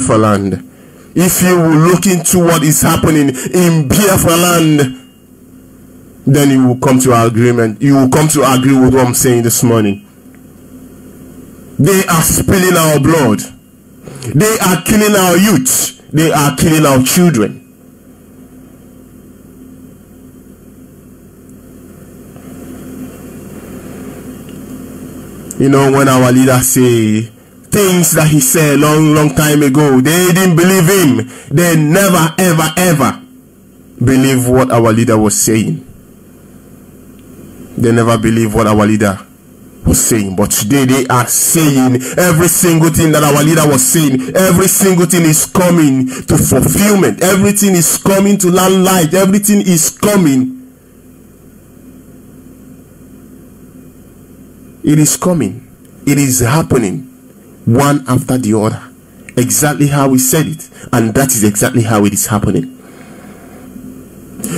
Biafra land, if you will look into what is happening in Biafra land, then you will come to our agreement. You will come to agree with what I'm saying this morning. They are spilling our blood. They are killing our youth. They are killing our children. You know, when our leaders say things that he said long time ago, they didn't believe him. They never, ever believe what our leader was saying. They never believe what our leader was saying. But today they are saying every single thing that our leader was saying. Every single thing is coming to fulfillment. Everything is coming to limelight. Everything is coming. It is coming. It is happening, one after the other, exactly how we said it, and that is exactly how it is happening.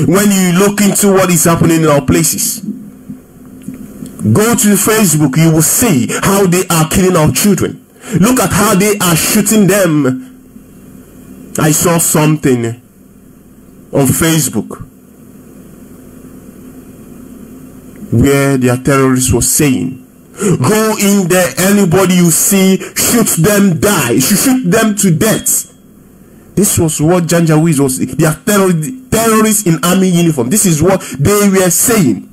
When you look into what is happening in our places, go to Facebook, you will see how they are killing our children. Look at how they are shooting them. I saw something on Facebook where their terrorist was saying, go in there, anybody you see, shoot them, die, shoot them to death. This was what Janjaweed was. They are terrorists in army uniform. This is what they were saying.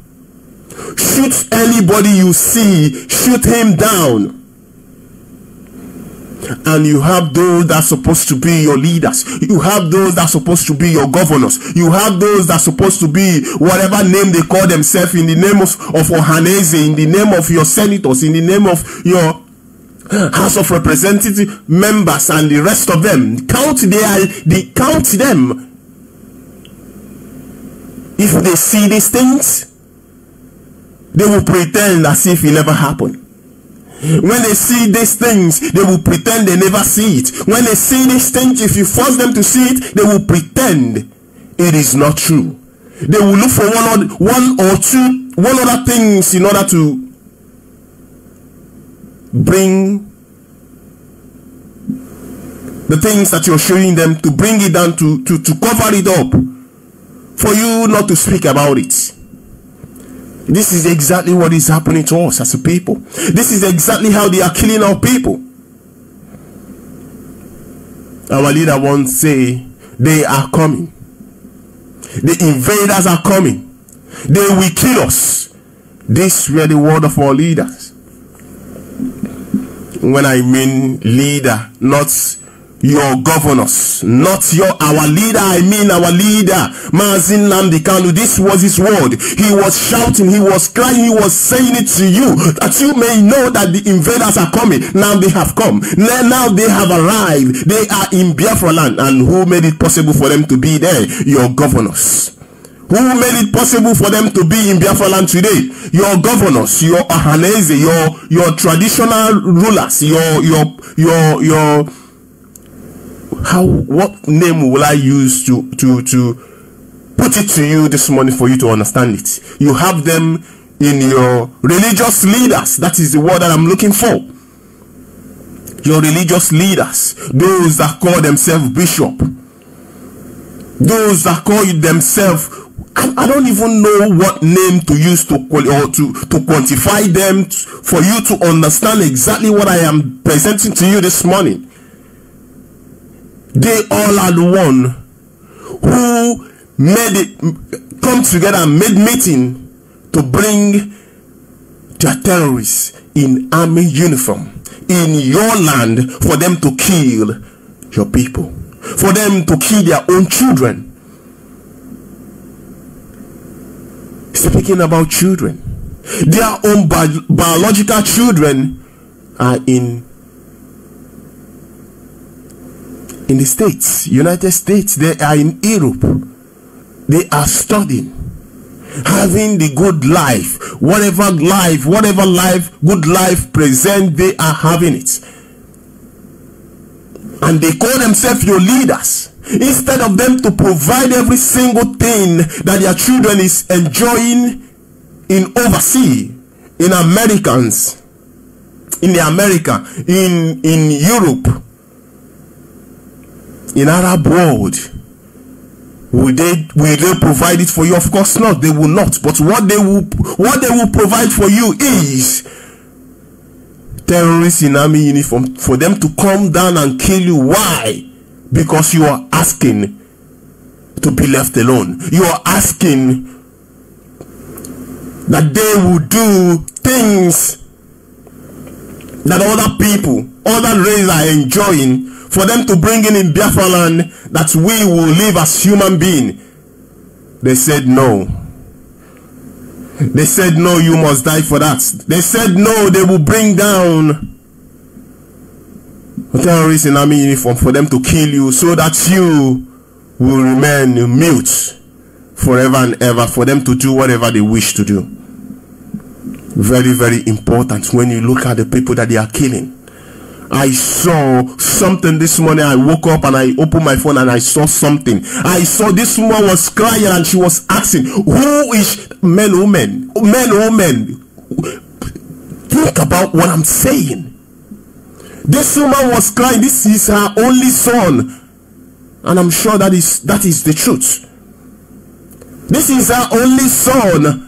Shoot anybody you see, shoot him down. And you have those that are supposed to be your leaders. You have those that are supposed to be your governors. You have those that are supposed to be whatever name they call themselves, in the name of Ohaneze, in the name of your senators, in the name of your House of Representative members and the rest of them. Count them. If they see these things, they will pretend as if it never happened. When they see these things, they will pretend they never see it. When they see these things, if you force them to see it, they will pretend it is not true. They will look for one other things in order to bring the things that you're showing them, to bring it down, to cover it up, for you not to speak about it. This is exactly what is happening to us as a people. This is exactly how they are killing our people. Our leader once say, they are coming. The invaders are coming. They will kill us. This were the word of our leaders. When I mean leader, not your governors, not our leader, I mean our leader, Mazi Nnamdi Kanu. This was his word. He was shouting, he was crying, he was saying it to you, that you may know that the invaders are coming. Now they have come. Now they have arrived. They are in Biafra land. And who made it possible for them to be there? Your governors. Who made it possible for them to be in Biafra land today? Your governors, your Ohaneze, your traditional rulers, your what name will I use to put it to you this morning for you to understand it? You have them in your religious leaders. That is the word that I'm looking for. Your religious leaders, those that call themselves bishop, those that call themselves, I don't even know what name to use to quantify them, for you to understand exactly what I am presenting to you this morning. They all are the one who made it come together and made meeting to bring their terrorists in army uniform in your land, for them to kill your people, for them to kill their own children. Speaking about children, their own biological children are in the States, United States. They are in Europe. They are studying, having the good life, whatever good life present, they are having it. And they call themselves your leaders, instead of them to provide every single thing that their children is enjoying in overseas, in America, in Europe. in Arab world, will they provide it for you? Of course not. They will not. But what they will provide for you is terrorists in army uniform, for them to come down and kill you. Why? Because you are asking to be left alone. You are asking that they will do things that other people, other races are enjoying, for them to bring in Biafra land, that we will live as human beings. They said no. They said no, you must die for that. They said no, they will bring down terrorists in army uniform for them to kill you, so that you will remain mute forever and ever, for them to do whatever they wish to do. Very, very important when you look at the people that they are killing. I saw something this morning. I woke up and I opened my phone and I saw something. I saw this woman was crying and she was asking, who is men, women? Think about what I'm saying. This woman was crying. This is her only son, and I'm sure that is the truth. This is her only son.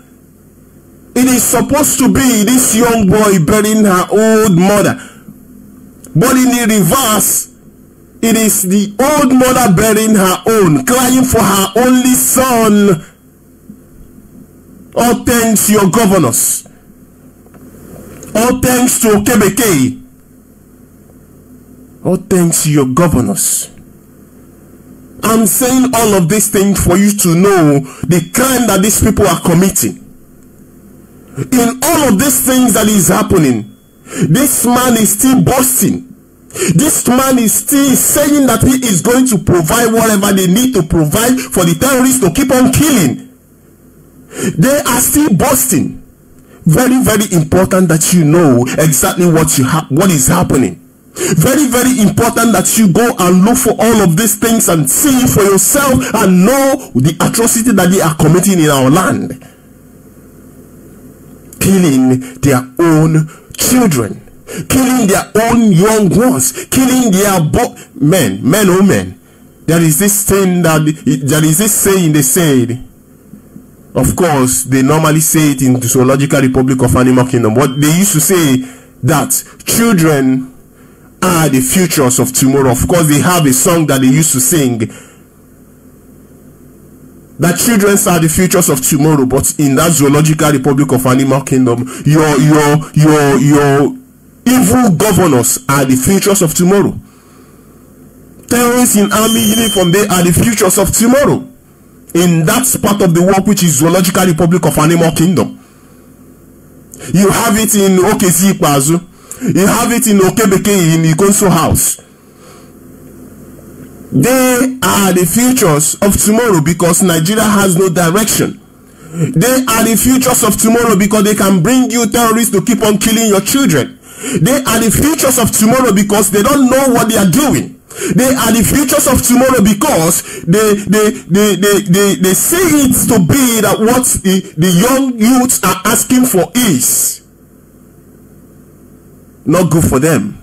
It is supposed to be this young boy burying her old mother, but in the reverse, it is the old mother burying her own, crying for her only son. All thanks to your governors. All thanks to Okebeke. All thanks to your governors. I'm saying all of these things for you to know the crime that these people are committing. In all of these things that is happening, this man is still boasting. This man is still saying that he is going to provide whatever they need to provide for the terrorists to keep on killing. They are still boasting. Very, very important that you know exactly what is happening. Very, very important that you go and look for all of these things and see for yourself and know the atrocity that they are committing in our land. Killing their own children, killing their own young ones, killing their men. There is this thing there is this saying they said. Of course, they normally say it in the Zoological Republic of Animal Kingdom. But they used to say that children are the futures of tomorrow. Of course, they have a song that they used to sing, that children are the futures of tomorrow. But in that Zoological Republic of Animal Kingdom, your evil governors are the futures of tomorrow. Terrorists in army uniform, they are the futures of tomorrow. In that part of the world which is Zoological Republic of Animal Kingdom, you have it in Okezi Ikpazu, you have it in Okebeke, in Ikonso House. They are the futures of tomorrow because Nigeria has no direction. They are the futures of tomorrow because they can bring you terrorists to keep on killing your children. They are the futures of tomorrow because they don't know what they are doing. They are the futures of tomorrow because they say it to be that what the young youths are asking for is not good for them.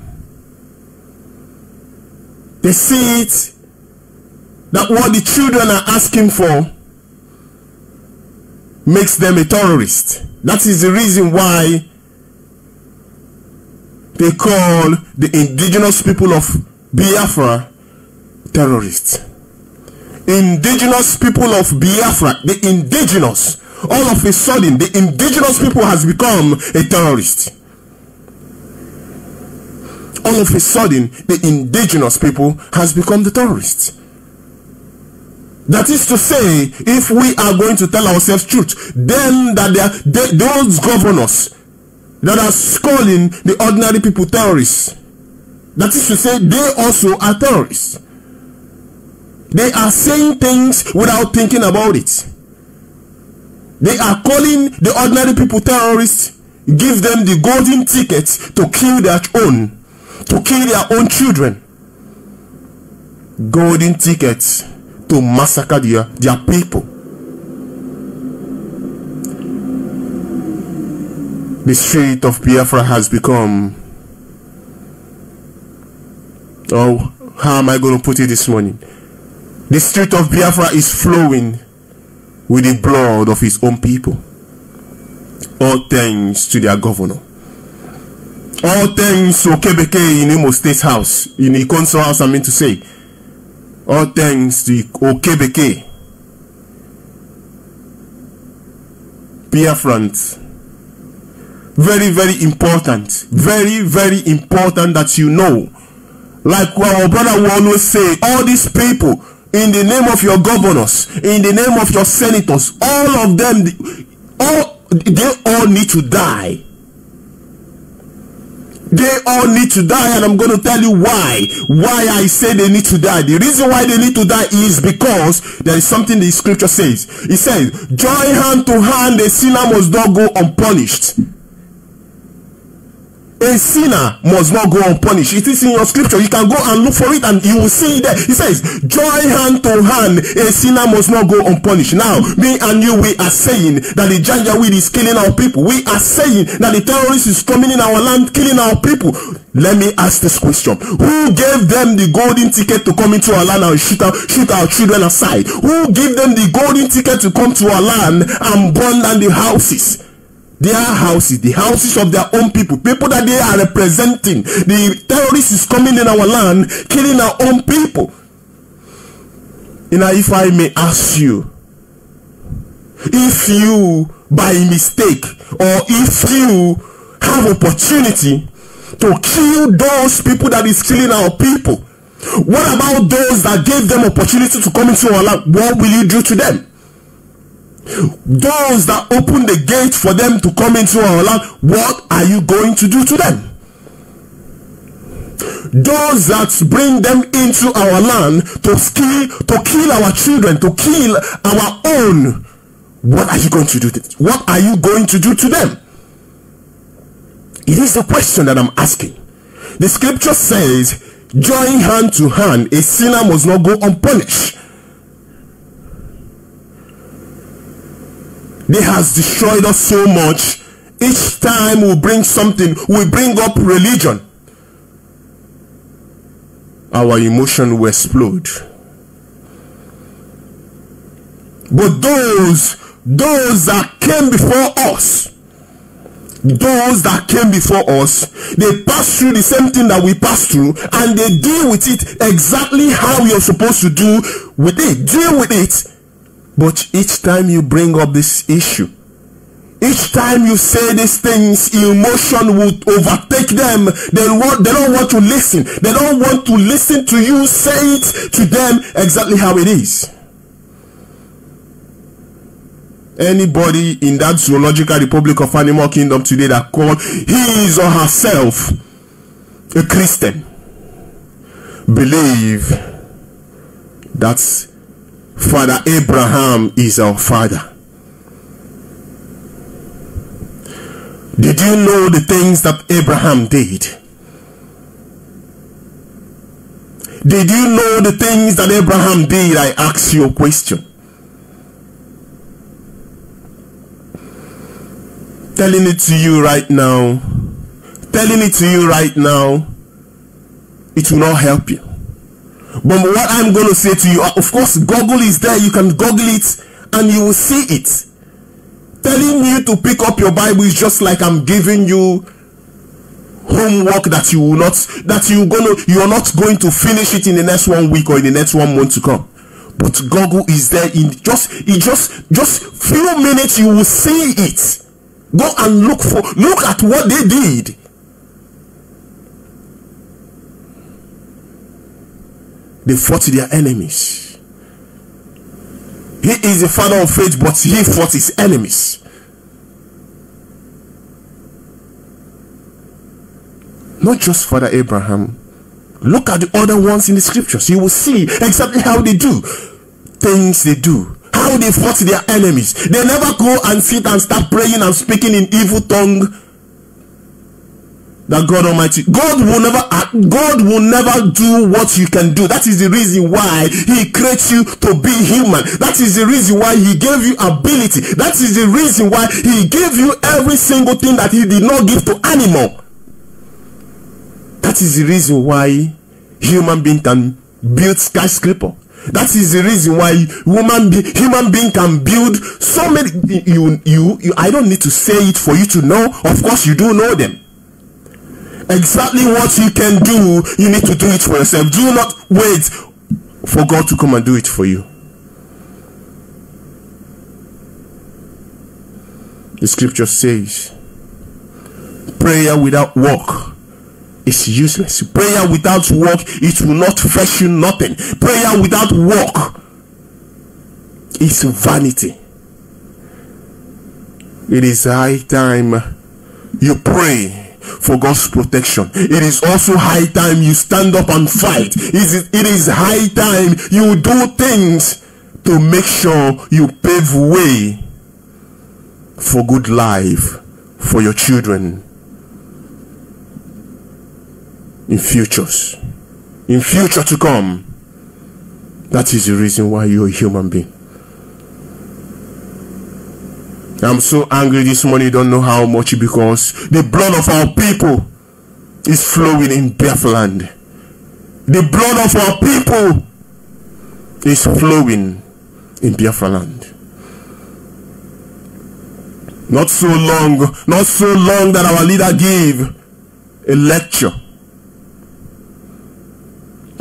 They see it that what the children are asking for makes them a terrorist. That is the reason why they call the indigenous people of Biafra terrorists. Indigenous people of Biafra, the indigenous, all of a sudden the indigenous people has become a terrorist. All of a sudden the indigenous people has become the terrorists. That is to say, if we are going to tell ourselves truth, then that those governors that are calling the ordinary people terrorists, that is to say, they also are terrorists. They are saying things without thinking about it. They are calling the ordinary people terrorists, give them the golden ticket to kill their own, to kill their own children. Golden tickets to massacre their people. The street of Biafra has become how am I going to put it this morning? The street of Biafra is flowing with the blood of his own people. All thanks to their governor. All thanks to Okebeke in Imo State House, in the council house, I mean to say. All thanks to Okebeke. Biafrans. Very, very important. Very, very important that you know. Like what our brother will always say, all these people, in the name of your governors, in the name of your senators, all of them, they all need to die. They all need to die, and I'm going to tell you why. Why I say they need to die. The reason why they need to die is because there is something the scripture says. It says, join hand to hand, a sinner must not go unpunished. A sinner must not go unpunished. It is in your scripture. You can go and look for it and you will see it there. It says, join hand to hand, a sinner must not go unpunished. Now, me and you, we are saying that the Janjaweed is killing our people. We are saying that the terrorist is coming in our land, killing our people. Let me ask this question. Who gave them the golden ticket to come into our land and shoot our children aside? Who gave them the golden ticket to come to our land and burn down the houses? Their houses, the houses of their own people that they are representing. The terrorist is coming in our land, killing our own people. You know, if I may ask you, if you by mistake, or if you have opportunity to kill those people that is killing our people, what about those that gave them opportunity to come into our land? What will you do to them? Those that open the gate for them to come into our land, what are you going to do to them? Those that bring them into our land to kill our children, to kill our own, what are you going to do? What are you going to do to them? It is the question that I'm asking. The scripture says, join hand to hand, a sinner must not go unpunished. They has destroyed us so much. Each time we bring something, we bring up religion, our emotion will explode. But those that came before us, they pass through the same thing that we pass through, and they deal with it exactly how you're supposed to do with it. Deal with it. But each time you bring up this issue, each time you say these things, emotion would overtake them. They don't want to listen. They don't want to listen to you say it to them exactly how it is. Anybody in that zoological republic of animal kingdom today that call his or herself a Christian, believe that's Father Abraham is our father. Did you know the things that Abraham did? Did you know the things that Abraham did? I ask you a question. Telling it to you right now, it will not help you. But what I'm going to say to you, of course, Google is there. You can Google it and you will see it. Telling you to pick up your Bible is just like I'm giving you homework that you're not going to finish it in the next 1 week or in the next 1 month to come. But Google is there in just few minutes. You will see it. Go and look at what they did. They fought their enemies. He is the father of faith, but he fought his enemies. Not just Father Abraham. Look at the other ones in the scriptures. You will see exactly how they do things they do. How they fought their enemies. They never go and sit and start praying and speaking in evil tongue. That God Almighty, God will never do what you can do. That is the reason why He creates you to be human. That is the reason why He gave you ability. That is the reason why He gave you every single thing that He did not give to animal. That is the reason why human being can build skyscraper. That is the reason why human being can build so many. I don't need to say it for you to know. Of course, you do know them. Exactly what you can do, you need to do it for yourself. Do not wait for God to come and do it for you. The scripture says, prayer without work is useless. Prayer without work, it will not fetch you nothing. Prayer without work is vanity. It is high time you pray for God's protection. It is also high time you stand up and fight. It is high time you do things to make sure you pave way for good life for your children in future to come. That is the reason why you're a human being. I'm so angry this morning, you don't know how much, because the blood of our people is flowing in Biafra land. The blood of our people is flowing in Biafra land. Not so long that our leader gave a lecture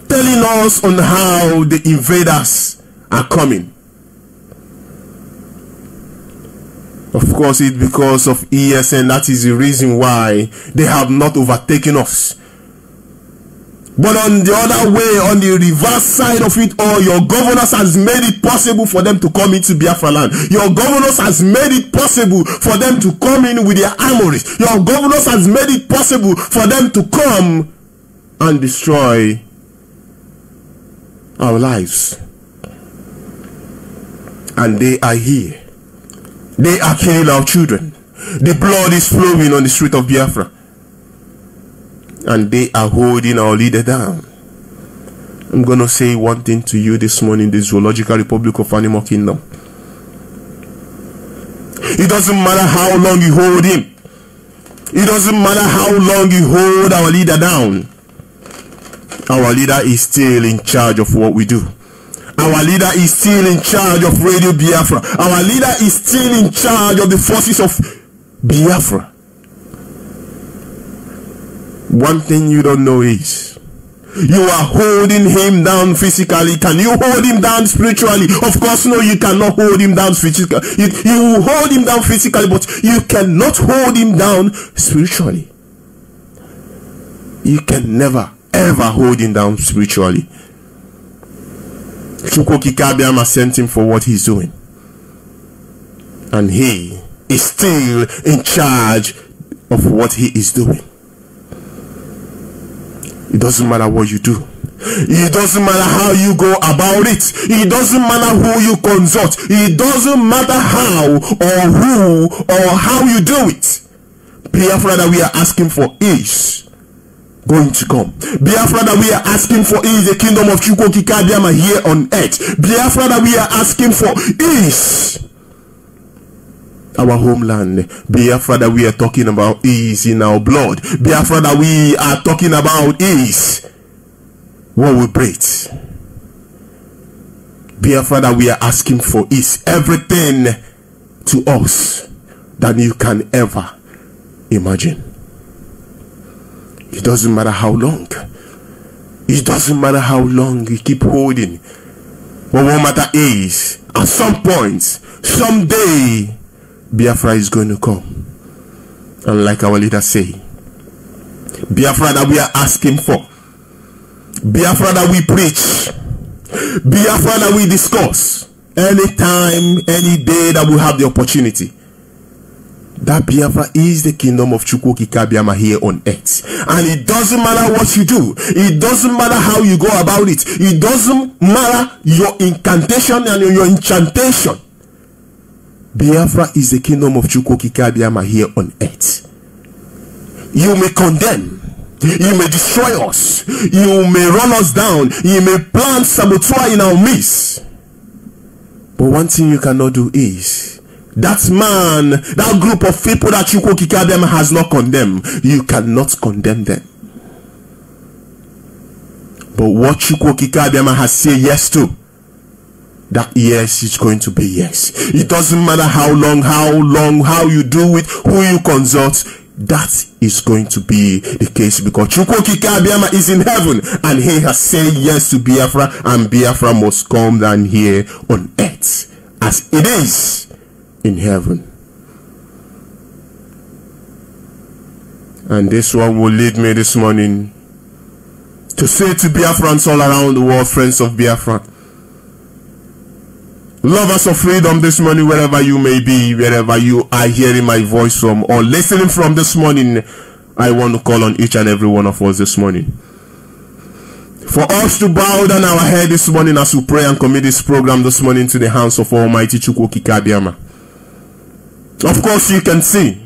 telling us on how the invaders are coming. Of course, it's because of ESN. That is the reason why they have not overtaken us. But on the other way, on the reverse side of it all, your governors has made it possible for them to come into Biafra land. Your governors has made it possible for them to come in with their armories. Your governors has made it possible for them to come and destroy our lives. And they are here. They are killing our children. The blood is flowing on the street of Biafra. And they are holding our leader down. I'm going to say one thing to you this morning, the Zoological Republic of Animal Kingdom. It doesn't matter how long you hold him. It doesn't matter how long you hold our leader down. Our leader is still in charge of what we do. Our leader is still in charge of Radio Biafra. Our leader is still in charge of the forces of Biafra. One thing you don't know is, you are holding him down physically. Can you hold him down spiritually? Of course, no, you cannot hold him down physically. You will hold him down physically, but you cannot hold him down spiritually. You can never, ever hold him down spiritually. Chukwu Okike Abiama sent him for what he's doing. And he is still in charge of what he is doing. It doesn't matter what you do. It doesn't matter how you go about it. It doesn't matter who you consult. It doesn't matter how or who or how you do it. Biafra that we are asking for is going to come. Biafra that we are asking for is the kingdom of Chukwu Okike Abiama here on earth. Biafra that we are asking for is our homeland. Biafra that we are talking about is in our blood. Biafra that we are talking about is what we breathe. Biafra that we are asking for is everything to us that you can ever imagine. It doesn't matter how long. It doesn't matter how long you keep holding. But what matter is, at some point, someday, Biafra is going to come. And like our leader say, Biafra that we are asking for, Biafra that we preach, Biafra that we discuss, anytime, any day that we have the opportunity. That Biafra is the kingdom of Chukwu Okike Abiama here on earth. And it doesn't matter what you do. It doesn't matter how you go about it. It doesn't matter your incantation and your enchantation. Biafra is the kingdom of Chukwu Okike Abiama here on earth. You may condemn. You may destroy us. You may run us down. You may plant saboteur in our midst. But one thing you cannot do is, that man, that group of people that Chukwu Okike Abiama has not condemned, you cannot condemn them. But what Chukwu Okike Abiama has said yes to, that yes is going to be yes. It doesn't matter how you do it, who you consult, that is going to be the case, because Chukwu Okike Abiama is in heaven and he has said yes to Biafra, and Biafra must come down here on earth as it is in heaven. And this one will lead me this morning to say to Biafrans all around the world, friends of Biafra, lovers of freedom this morning, wherever you may be, wherever you are hearing my voice from or listening from this morning, I want to call on each and every one of us this morning, for us to bow down our head this morning as we pray and commit this program this morning to the hands of Almighty Chukwu Okike Abiama. Of course, you can see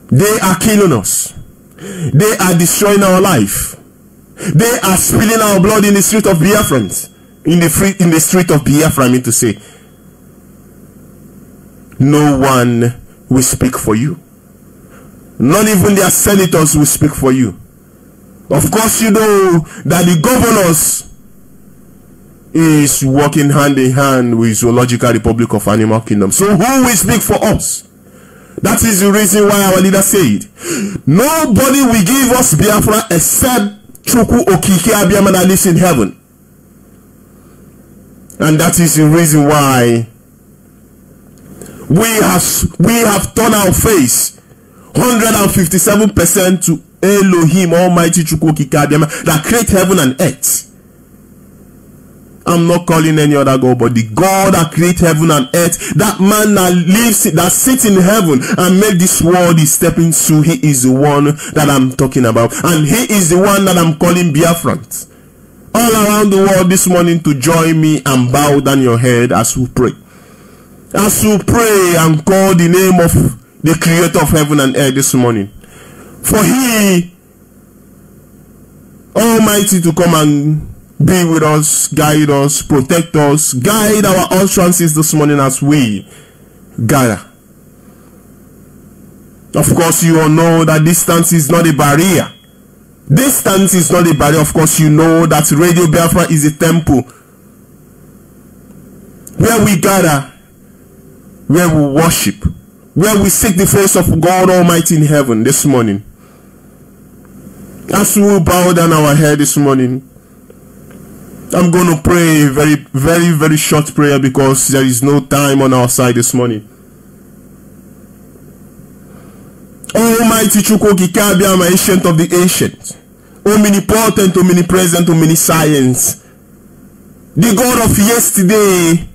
they are killing us. They are destroying our life. They are spilling our blood in the street of Biafrans. In the street of Biafra, I mean to say. No one will speak for you. Not even their senators will speak for you. Of course, you know that the governors is working hand in hand with Zoological Republic of Animal Kingdom. So who will speak for us? That is the reason why our leader said, nobody will give us Biafra except Chukwu Okike Abiama that lives in heaven. And that is the reason why we have turned our face 157% to Elohim, Almighty Chukwu Okike Abiama, that create heaven and earth. I'm not calling any other God, but the God that created heaven and earth, that man that lives, that sits in heaven and made this world is stepping through. He is the one that I'm talking about, and he is the one that I'm calling Biafrans all around the world this morning to join me and bow down your head as we pray. As we pray and call the name of the creator of heaven and earth this morning. For he, Almighty, to come and be with us, guide us, protect us, guide our utterances this morning as we gather. Of course, you all know that distance is not a barrier. Distance is not a barrier. Of course, you know that Radio Biafra is a temple where we gather, where we worship, where we seek the face of God Almighty in heaven this morning. As we bow down our head this morning, I'm going to pray a very short prayer because there is no time on our side this morning. Almighty Chukwu Okike Abiama, ancient of the ancient, omnipotent, omnipresent, omniscience, the God of yesterday,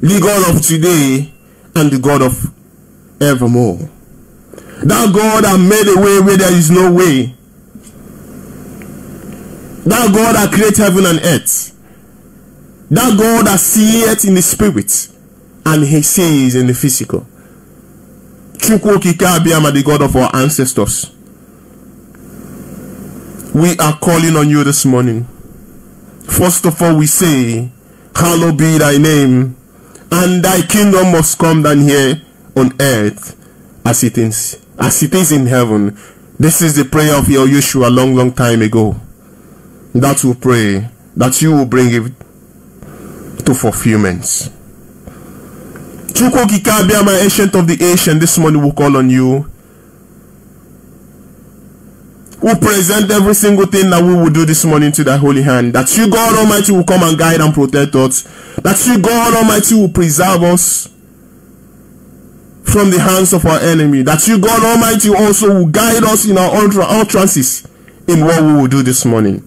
the God of today, and the God of evermore. That God that made a way where there is no way. That God that created heaven and earth. That God that seeth in the spirit and he sees in the physical. Chukwu Okike Abiama, the God of our ancestors. We are calling on you this morning. First of all, we say, hallowed be thy name, and thy kingdom must come down here on earth as it is in heaven. This is the prayer of your Yeshua long time ago. That will pray that you will bring it to fulfillment. Chukwu Okike Abiama, ancient of the ancient, this morning will call on you. We'll present every single thing that we will do this morning to thy holy hand. That you, God Almighty, will come and guide and protect us. That you, God Almighty, will preserve us from the hands of our enemy. That you, God Almighty, also will guide us in our utterances in what we will do this morning.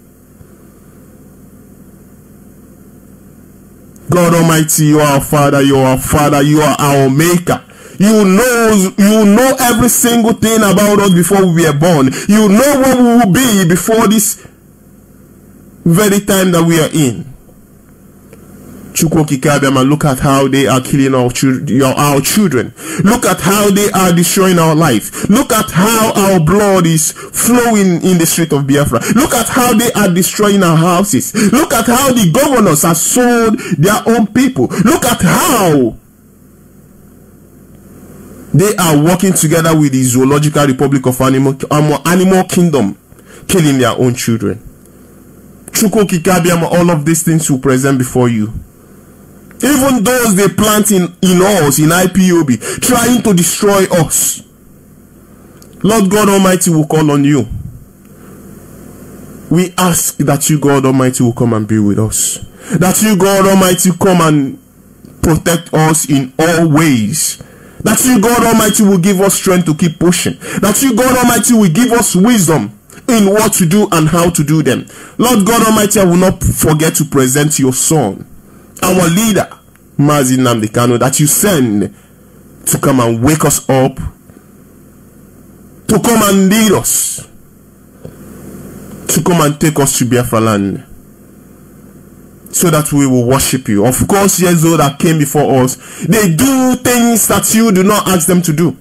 God Almighty, you are our Father, you are our Father, you are our Maker. You know every single thing about us before we were born. You know what we will be before this very time that we are in. Chukwu Okike Abiama, look at how they are killing our children. Look at how they are destroying our life. Look at how our blood is flowing in the street of Biafra. Look at how they are destroying our houses. Look at how the governors have sold their own people. Look at how they are working together with the Zoological Republic of Animal Kingdom, killing their own children. all of these things will present before you. Even those they plant in us, in IPOB, trying to destroy us. Lord God Almighty will call on you. We ask that you, God Almighty, will come and be with us. That you, God Almighty, come and protect us in all ways. That you, God Almighty, will give us strength to keep pushing. That you, God Almighty, will give us wisdom in what to do and how to do them. Lord God Almighty, I will not forget to present your son, our leader, Mazi Nnamdi Kanu, that you send to come and wake us up, to come and lead us, to come and take us to Biafra land, so that we will worship you. Of course, yes, those that came before us, they do things that you do not ask them to do.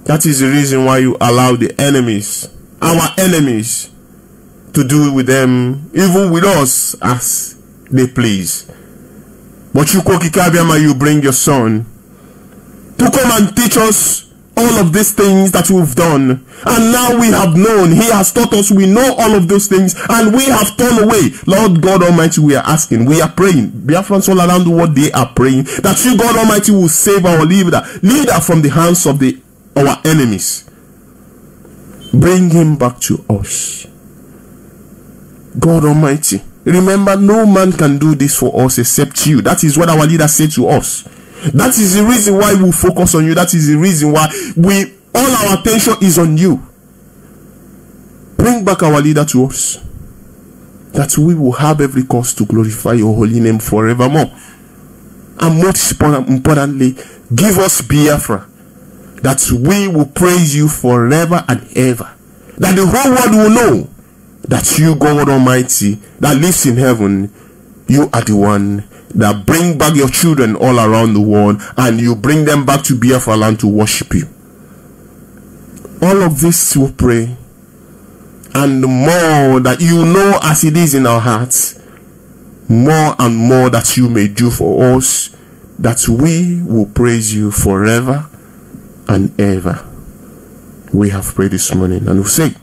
That is the reason why you allow the enemies, our enemies, to do with them, even with us, as they please. But you, Koki Kabiama, you bring your son to come and teach us all of these things that we've done. And now we have known. He has taught us. We know all of those things. And we have turned away. Lord God Almighty, we are asking. We are praying. Biafrans all around the world, they are praying that you, God Almighty, will save our leader from the hands of our enemies. Bring him back to us. God Almighty, remember, no man can do this for us except you. That is what our leader said to us. That is the reason why we focus on you. That is the reason why all our attention is on you. Bring back our leader to us, that we will have every cause to glorify your holy name forevermore. And most importantly, give us Biafra, that we will praise you forever and ever. That the whole world will know that you, God Almighty, that lives in heaven, you are the one that bring back your children all around the world, and you bring them back to Biafra land to worship you. All of this we pray, and more that you know as it is in our hearts, more and more that you may do for us, that we will praise you forever and ever. We have prayed this morning, and we say,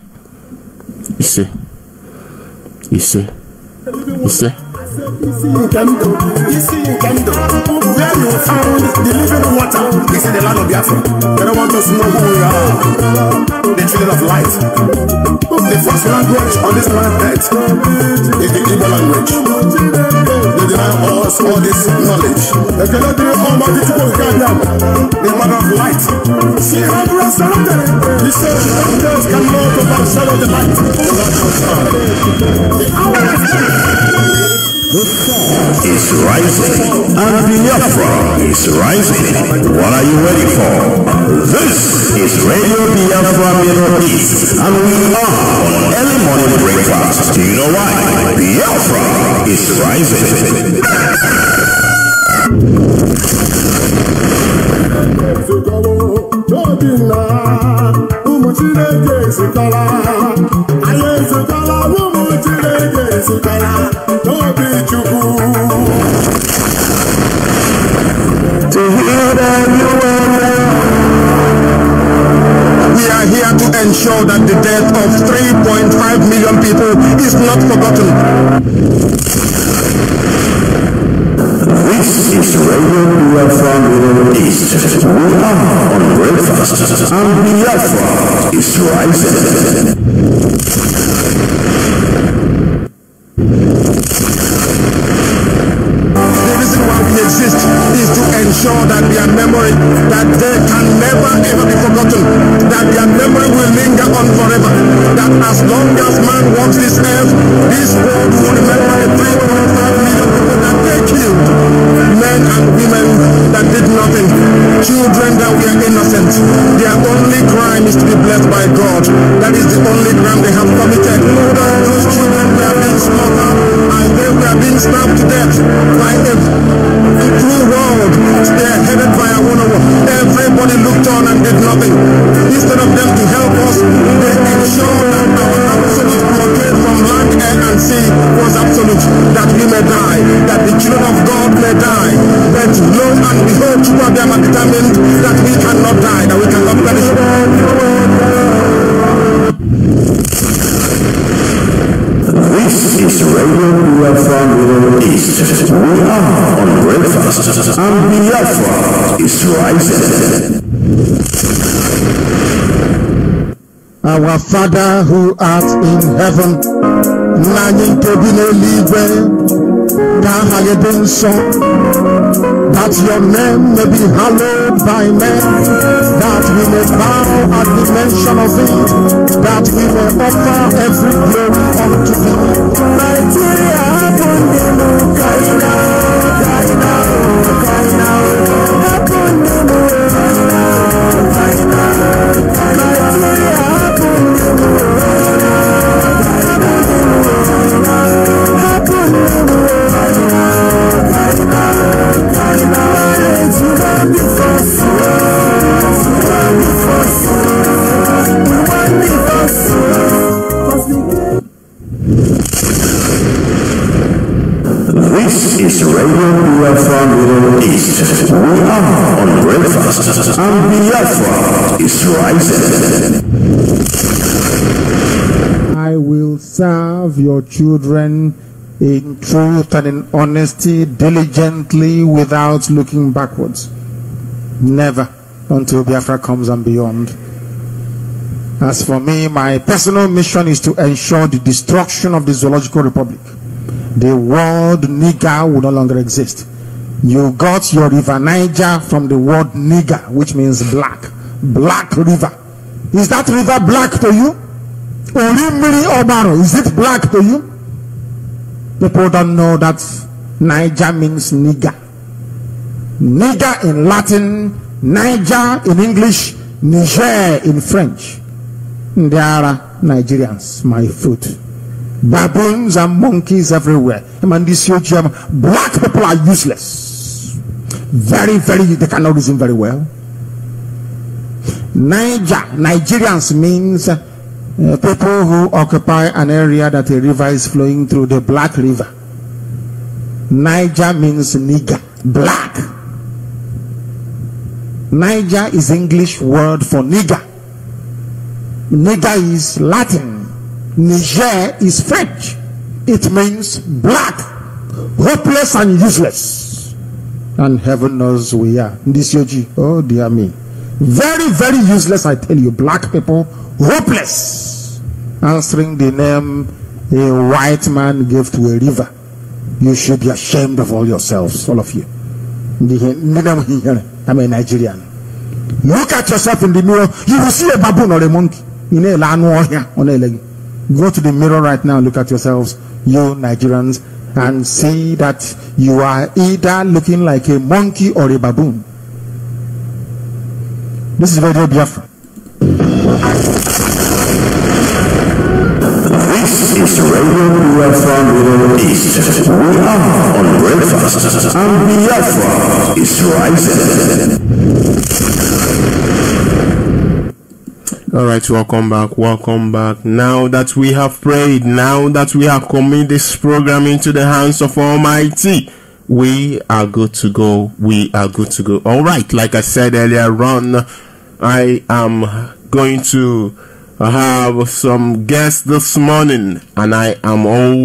where you found the living water is in the land of Biafra. They don't want us to know who we are, the children of light. The first language on this planet is the Igbo language. They deny us all this knowledge. They cannot do Almighty people the mother of light. See how we are surrounded. He said, angels cannot overshadow the light. The hour is rising, and Biafra is rising. What are you waiting for? This is Radio Biafra Middle East, and we are on early morning breakfast. Do you know why? Biafra is rising. We are here to ensure that the death of 3.5 million people is not forgotten. This is Radio Biafra Middle East. We are on breakfast, and Biafra is rising. Exist is to ensure that their memory, that they can never ever be forgotten, that their memory will linger on forever, that as long as man walks this earth, this world will remember the 3.5 million people that they killed, men and women that did nothing, children that were innocent. Their only crime is to be blessed by God. That is the only crime they have committed. Those children were being slaughtered, and they were being stabbed to death by the true world. They are headed by a war. Everybody looked on and did nothing. Instead of them to help us, they ensured that our absolute blockade from land, air, and sea was absolute. Middle East. We are on breakfast, and Biafra is rising. Our Father who art in heaven, Nani Tobine Libe, that your name may be hallowed by men, that we may bow at the mention of it, that we may offer every glory unto thee. This is Radio Biafra Middle East. We are on breakfast, and Biafra is rising. I will serve your children in truth and in honesty, diligently, without looking backwards. Never until Biafra comes and beyond. As for me, my personal mission is to ensure the destruction of the Zoological Republic. The word nigger will no longer exist. You got your river Niger from the word nigger, which means black. Black river. Is that river black to you? Orimiri Obaro, is it black to you? People don't know that Niger means nigger. Nigger in Latin, Niger in English, Niger in French. They are Nigerians, my foot. Baboons and monkeys everywhere. Black people are useless. Very, they cannot reason very well. Nigerians means people who occupy an area that a river is flowing through, the Black River. Niger means nigger, black. Niger is English word for nigger. Nigger is Latin. Niger is French. It means black, hopeless and useless. And heaven knows we are. Oh dear me. Very useless, I tell you. Black people, hopeless. Answering the name a white man gave to a river. You should be ashamed of all yourselves, all of you. I'm a Nigerian. Look at yourself in the mirror. You will see a baboon or a monkey. Go to the mirror right now and look at yourselves, you Nigerians, and see that you are either looking like a monkey or a baboon. This is Radio Biafra. This is Radio Biafra Middle East. We are on breakfast, and Biafra is rising. All right, welcome back. Now that we have prayed, now that we have committed this program into the hands of Almighty, we are good to go. All right, like I said earlier on, I am going to have some guests this morning, and I am all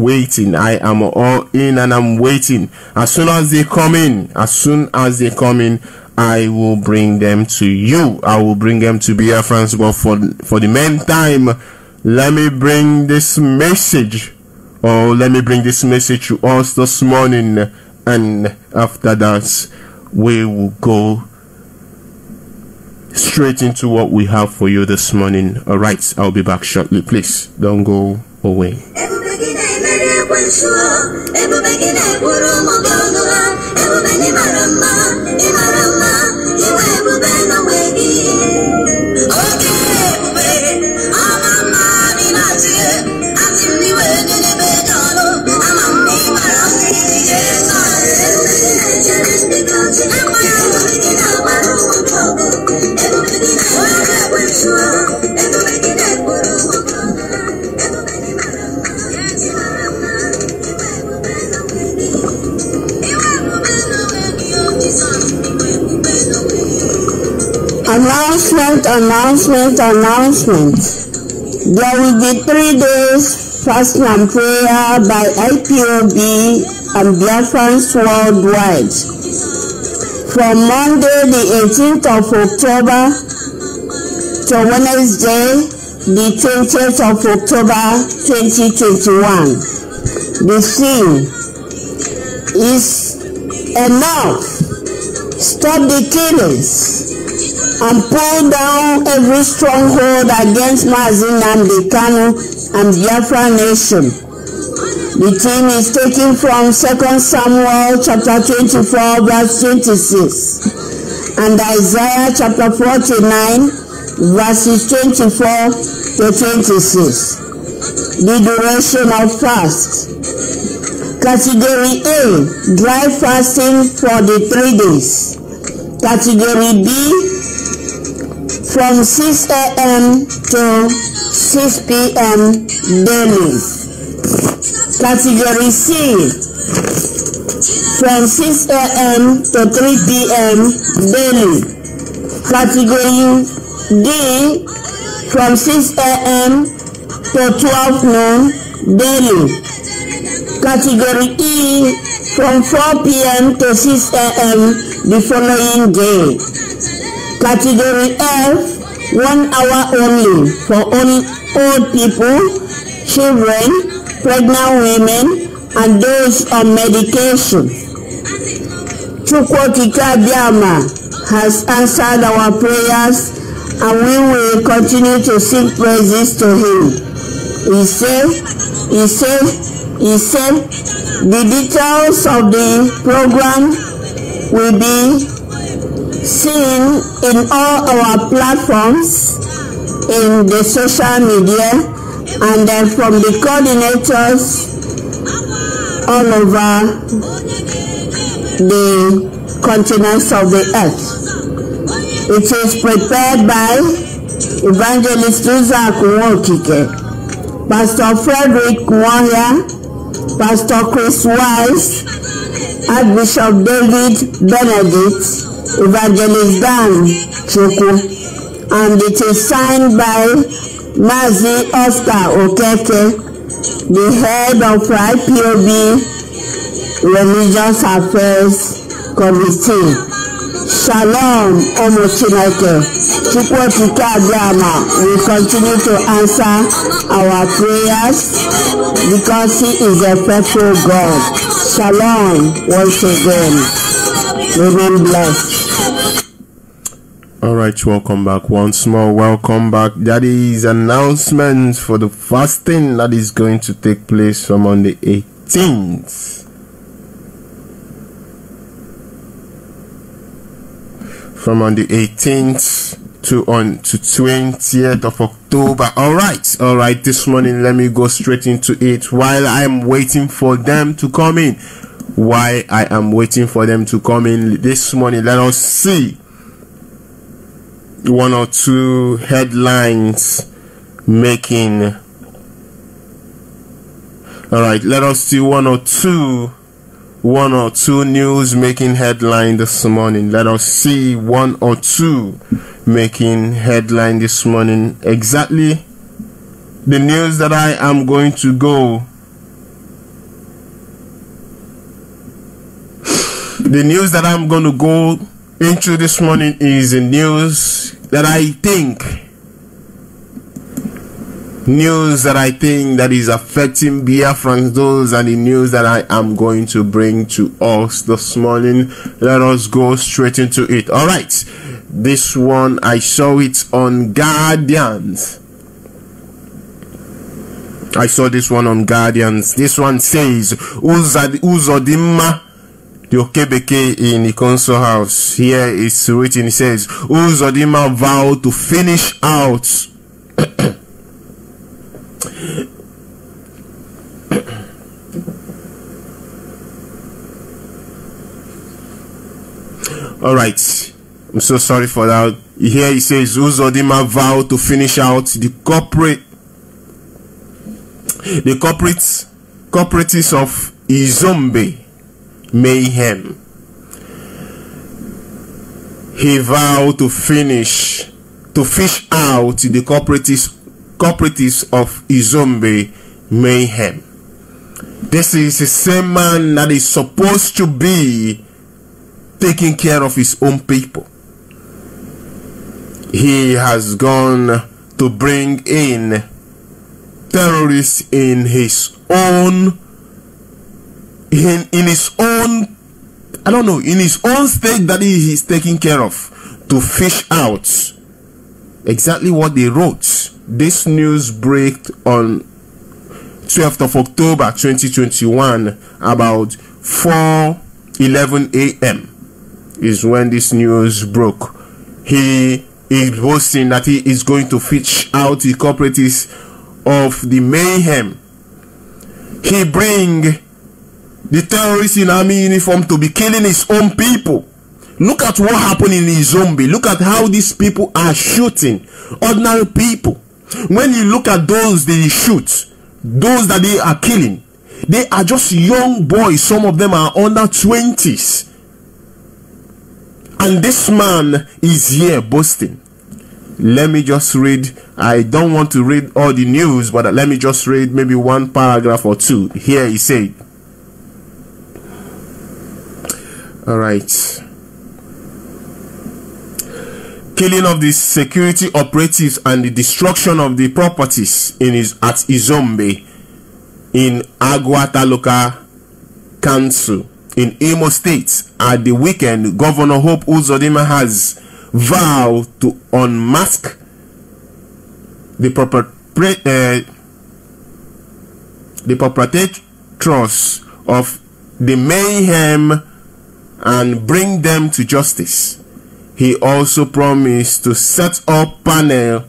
waiting. I am all in, and I'm waiting. As soon as they come in, I will bring them to you. I will bring them to Biafrans. But for the meantime, let me bring this message to us this morning, and after that, we will go straight into what we have for you this morning. All right, I'll be back shortly. Please don't go away. Announcement. There will be 3 days fasting and prayer by IPOB and Biafrans worldwide. From Monday the 18th of October to Wednesday the 20th of October 2021. The theme is enough. Stop the killings and pull down every stronghold against Mazi Nnamdi Kanu and Biafra nation. The theme is taken from 2 Samuel chapter 24 verse 26 and Isaiah chapter 49 verses 24 to 26. The duration of fast. Category A, dry fasting for the 3 days. Category B, from 6 a.m. to 6 p.m. daily. Category C, from 6 a.m. to 3 p.m. daily. Category D, from 6 a.m. to 12 noon daily. Category E, from 4 p.m. to 6 a.m. the following day. Category F, 1 hour only for old people, children, pregnant women, and those on medication. Chukwokike Abiama has answered our prayers, and we will continue to sing praises to him. He said, the details of the program will be seen in all our platforms in the social media and then from the coordinators all over the continents of the earth. It is prepared by Evangelist Isaac Nwokike, Pastor Frederick Nwahia, Pastor Chris Wise, Archbishop David Benedict, Evangelist Dan Chukwu, and it is signed by Mazi Oscar Okeke, the head of IPOB Religious Affairs Committee. Shalom, Omo Chineke. Chukwokike Abiama will continue to answer our prayers because he is a faithful God. Shalom once again. Remain blessed. All right, welcome back once more. Welcome back. That is announcement for the fasting that is going to take place from on the 18th. From on the 18th to 20th of October. All right. This morning, let me go straight into it while I'm waiting for them to come in. While I am waiting for them to come in this morning, let us see one or two headlines making. All right, let us see one or two news making headline this morning. Let us see one or two making headline this morning. Exactly the news that I am going to go. The news that I'm going to go into this morning is a news that I think that is affecting Biafrans. Those are the news that I am going to bring to us this morning. Let us go straight into it. All right, this one I saw it on Guardians. I saw this one on Guardians. This one says Uzodimma the Okebeke in the council house. Here it's written, it says Uzodimma vowed to finish out all right, I'm so sorry for that. Here it says Uzodimma vowed to finish out the cooperatives of Izombe mayhem. He vowed to fish out the cooperatives of Izombe mayhem. This is the same man that is supposed to be taking care of his own people. He has gone to bring in terrorists in his own in his own, I don't know, in his own state that he is taking care of, to fish out exactly what they wrote. This news break on 12th of October 2021 about 4:11 a.m. is when this news broke. He is boasting that he is going to fish out the culprits of the mayhem. He bring the terrorists in army uniform to be killing his own people. Look at what happened in Izombe. Look at how these people are shooting ordinary people. When you look at those they shoot, those that they are killing, they are just young boys. Some of them are under 20s. And this man is here boasting. Let me just read. I don't want to read all the news, but let me just read maybe one paragraph or two. Here he said, all right, killing of the security operatives and the destruction of the properties at Izombe in Agwata local council in Imo State at the weekend. Governor Hope Uzodinma has vowed to unmask the perpetrators of the mayhem and bring them to justice. He also promised to set up a panel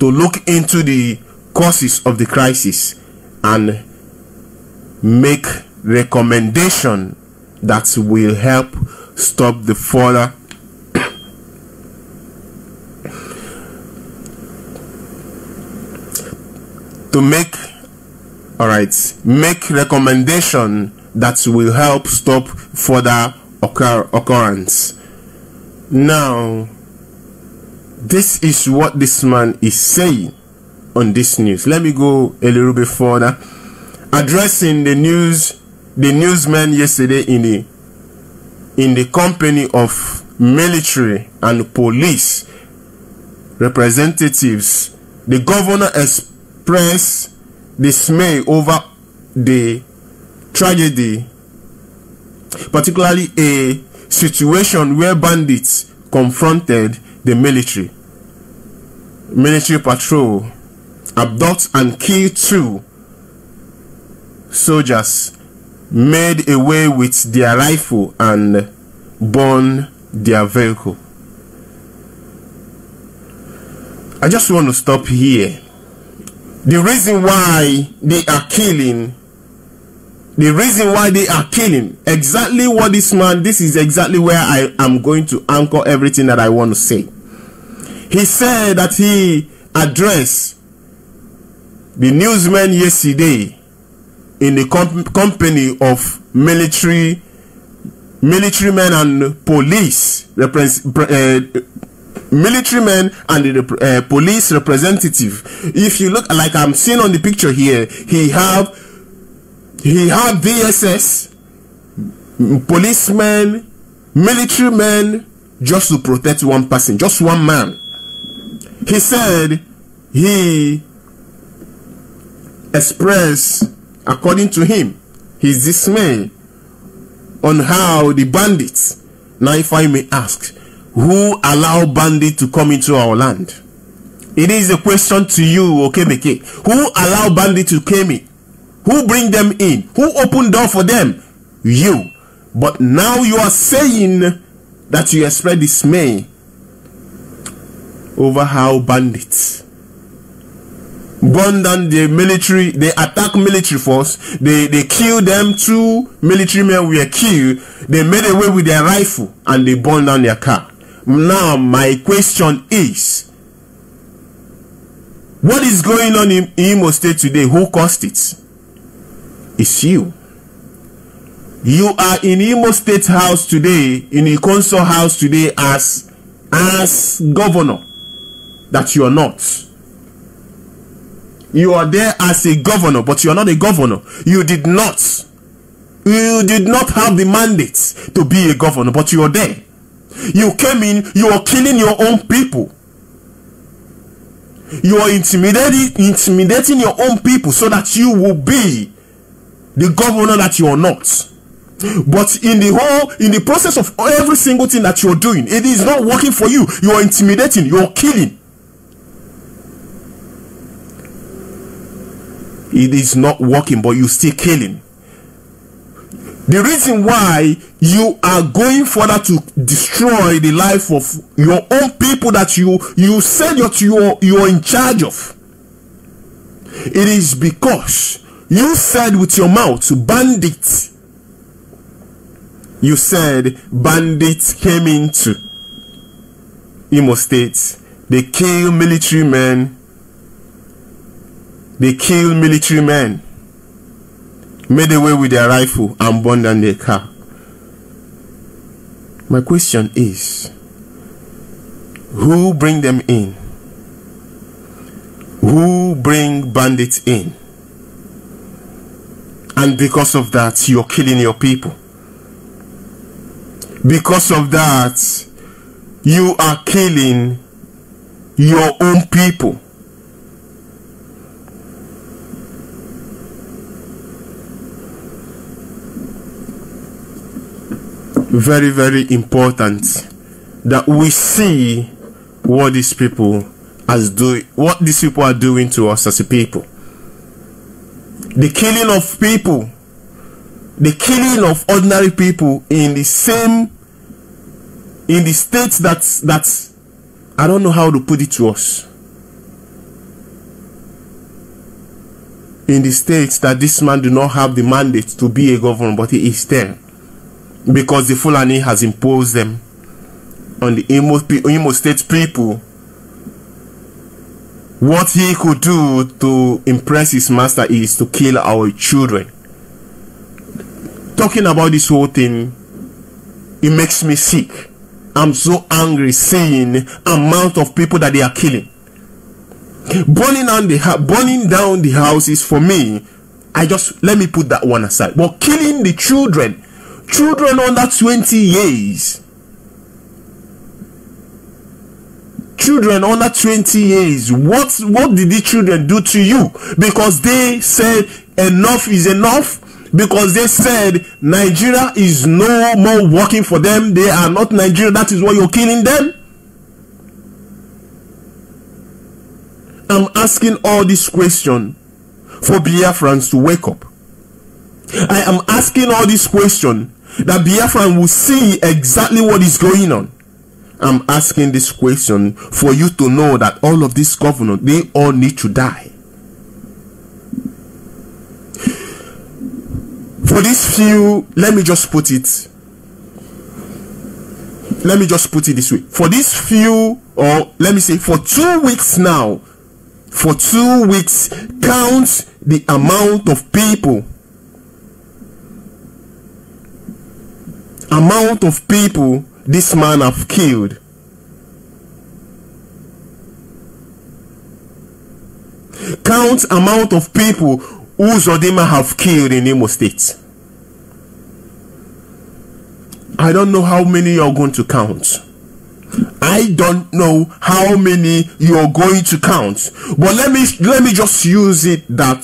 to look into the causes of the crisis and make recommendations that will help stop the further make recommendation that will help stop further occurrence. Now, this is what this man is saying on this news. Let me go a little bit further. Addressing the newsman yesterday in the company of military and police representatives, the governor expressed dismay over the tragedy, particularly a situation where bandits confronted the military patrol, abduct and kill 2 soldiers, made away with their rifle and burn their vehicle. I just want to stop here. The reason why they are killing, exactly what this is exactly where I am going to anchor everything that I want to say. He said that he addressed the newsmen yesterday in the company of military men and police military men and the police representative. If you look, like I'm seeing on the picture here, he have VSS, policemen, military men, just to protect one person, just one man. He said he expressed, according to him, his dismay on how the bandits, now if I may ask, who allow bandits to come into our land? It is a question to you, Okemeke. Who allow bandits to come in? Who bring them in? Who open door for them? You. But now you are saying that you express dismay over how bandits burn down the military, they attack military force, they kill them. 2 military men were killed, they made away with their rifle and they burned down their car. Now my question is, what is going on in Imo State today? Who caused it? It's you. You are in Imo State House today, in the council house today as governor, that you are not. You are there as a governor, but you are not a governor. You did not have the mandate to be a governor, but you are there. You came in, you are killing your own people. You are intimidating your own people so that you will be the governor that you are not. But in the process of every single thing that you're doing, it is not working for you. You are intimidating, you are killing. It is not working, but you still killing. The reason why you are going further to destroy the life of your own people that you said that you are in charge of, it is because you said with your mouth, bandits. You said bandits came into Imo State. They kill military men. They kill military men, made away with their rifle and burned down their car. My question is, who bring them in? Who bring bandits in? And because of that, you're killing your people. Because of that, you are killing your own people. Very, very important that we see what these people are doing to us as a people. The killing of people, the killing of ordinary people in the states that I don't know how to put it to us. In the states that this man do not have the mandate to be a governor, but he is there. Because the Fulani has imposed them on the Imo State people. What he could do to impress his master is to kill our children. Talking about this whole thing, it makes me sick. I'm so angry seeing amount of people that they are killing. Burning down the houses, for me, let me put that one aside. But killing the children under 20 years. Children under 20 years. What did the children do to you? Because they said enough is enough. Because they said Nigeria is no more working for them. They are not Nigeria. That is why you're killing them. I'm asking all this question for Biafrans to wake up. I am asking all this question that Biafran will see exactly what is going on. I'm asking this question for you to know that all of these governors, they all need to die. For this few, let me just put it this way. For this few, or let me say for 2 weeks now, for 2 weeks, count the amount of people this man have killed. Count amount of people who Uzodimma have killed in Imo State. I don't know how many you're going to count. I don't know how many you're going to count. But let me just use it that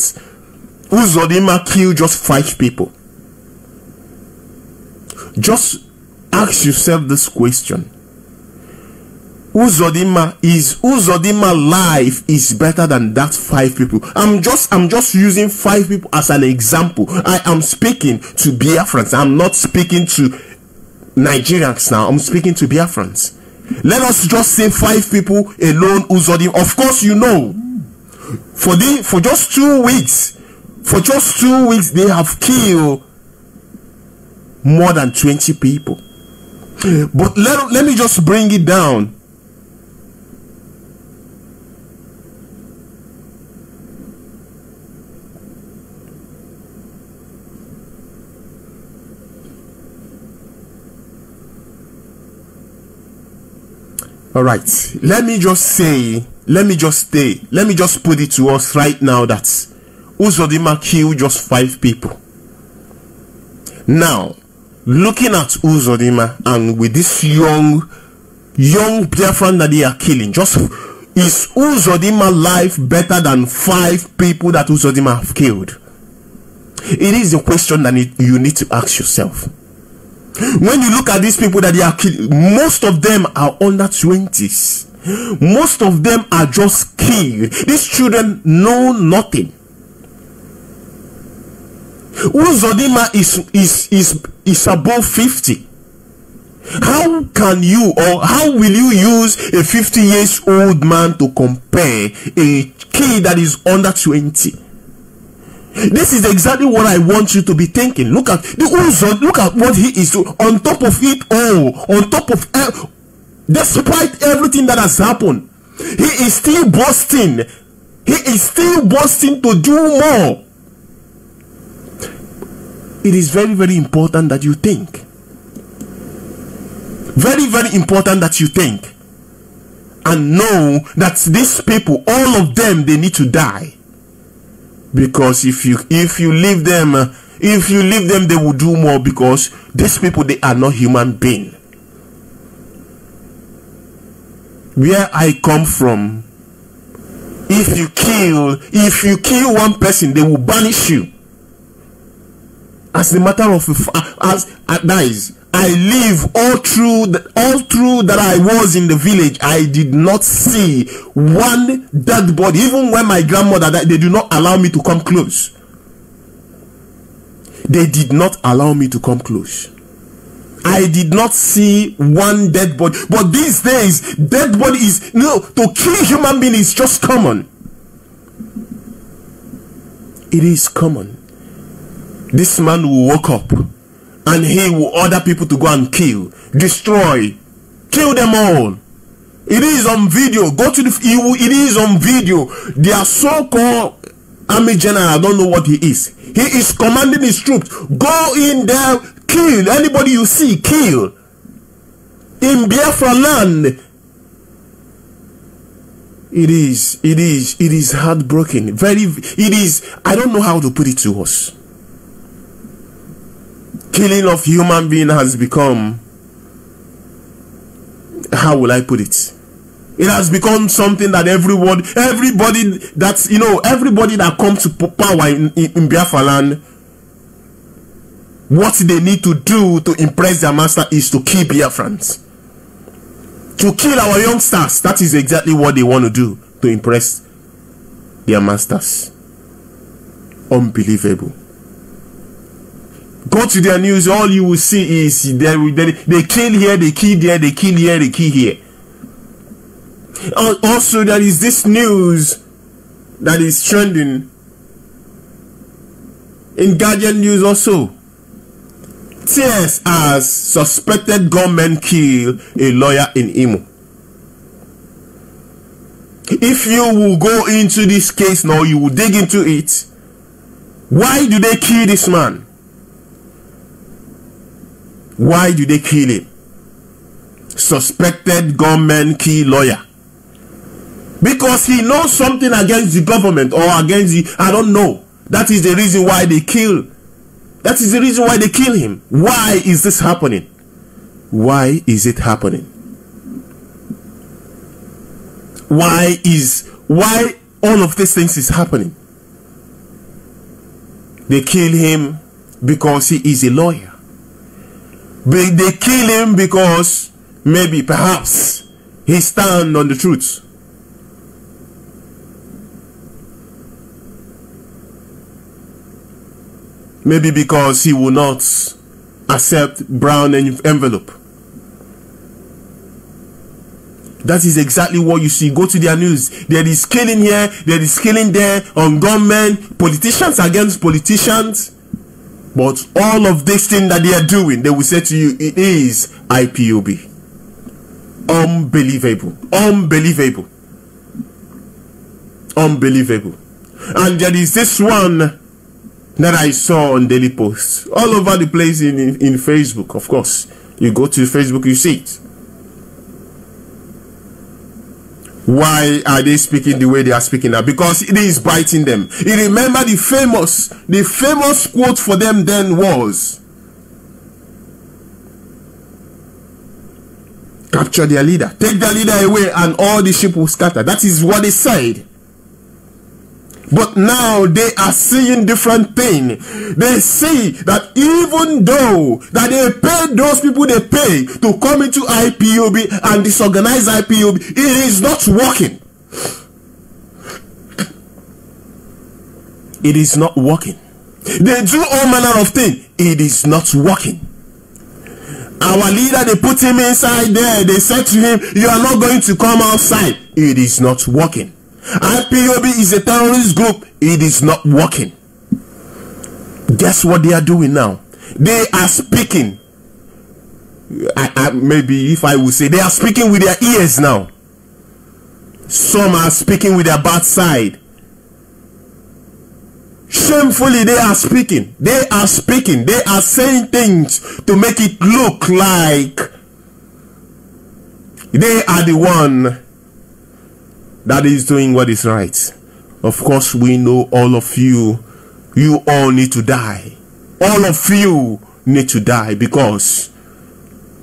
Uzodimma killed just 5 people. Just ask yourself this question. Uzodimma life is better than that 5 people. I'm just using 5 people as an example. I am speaking to Biafrans. I'm not speaking to Nigerians now. I'm speaking to Biafrans. Let us just say 5 people alone. Uzodimma. Of course, you know, for just 2 weeks, they have killed more than 20 people. But let me just bring it down. All right, let me just say let me just put it to us right now that Uzodimma killed just 5 people. Now, looking at Uzodimma and with this young Biafran that they are killing, just is Uzodimma life better than 5 people that Uzodimma have killed? It is a question that you need to ask yourself. When you look at these people that they are killing, most of them are under 20s. Most of them are just killed. These children know nothing. Uzodimma is above 50. How can you, or how will you use a 50-year-old man to compare a kid that is under 20? This is exactly what I want you to be thinking. Look at the Uzod, look at what he is doing. On top of it all, on top of despite everything that has happened, he is still boasting. He is still boasting to do more. It is very, very important that you think. Very, very important that you think and know that these people, all of them, they need to die. Because if you leave them, they will do more, because these people, they are not human beings. Where I come from, if you kill one person, they will banish you. As a matter of guys, I live all through that I was in the village. I did not see one dead body. Even when my grandmother died, they do not allow me to come close. They did not allow me to come close. I did not see one dead body. But these days, dead body is, to kill human being is just common. It is common. This man will wake up and he will order people to go and kill, destroy, kill them all. It is on video. Go to it is on video. Their so-called army general, I don't know what he is. He is commanding his troops. Go in there, kill anybody you see, kill. In Biafra land. It is heartbreaking. I don't know how to put it to us. Killing of human being has become, how will I put it? It has become something that everybody that comes to power in Biafra land, what they need to do to impress their master is to kill Biafrans. To kill our youngsters. That is exactly what they want to do to impress their masters. Unbelievable. Go to their news, all you will see is they kill here, they kill there, they kill here, they kill here. Also, there is this news that is trending in Guardian News also. TS as suspected gunmen kill a lawyer in Imo. If you will go into this case now, you will dig into it. Why do they kill this man? Why do they kill him? Suspected gunmen kill lawyer. Because he knows something against the government or against the, I don't know. That is the reason why they kill. That is the reason why they kill him. Why is this happening? Why is it happening? Why all of these things is happening? They kill him because he is a lawyer. But they kill him because maybe, perhaps, he stands on the truth. Maybe because he will not accept brown envelope. That is exactly what you see. Go to their news. There is killing here, there is killing there, on government, politicians against politicians. But all of this thing that they are doing, they will say to you, it is IPOB. Unbelievable. Unbelievable. Unbelievable. And there is this one that I saw on Daily Post. All over the place in Facebook, of course. You go to Facebook, you see it. Why are they speaking the way they are speaking now? Because it is biting them. You remember the famous quote for them then was, capture their leader, take their leader away, and all the sheep will scatter. That is what they said. But now they are seeing different thing. They see that even though that they pay those people they pay to come into IPOB and disorganize IPOB, it is not working. It is not working. They do all manner of things. It is not working. Our leader, they put him inside there. They said to him, you are not going to come outside. It is not working. IPOB is a terrorist group. It is not working. Guess what they are doing now? They are speaking. Maybe if I would say, they are speaking with their ears now. Some are speaking with their bad side. Shamefully, they are speaking. They are speaking. They are saying things to make it look like they are the one that is doing what is right. Of course, we know all of you all need to die. All of you need to die, because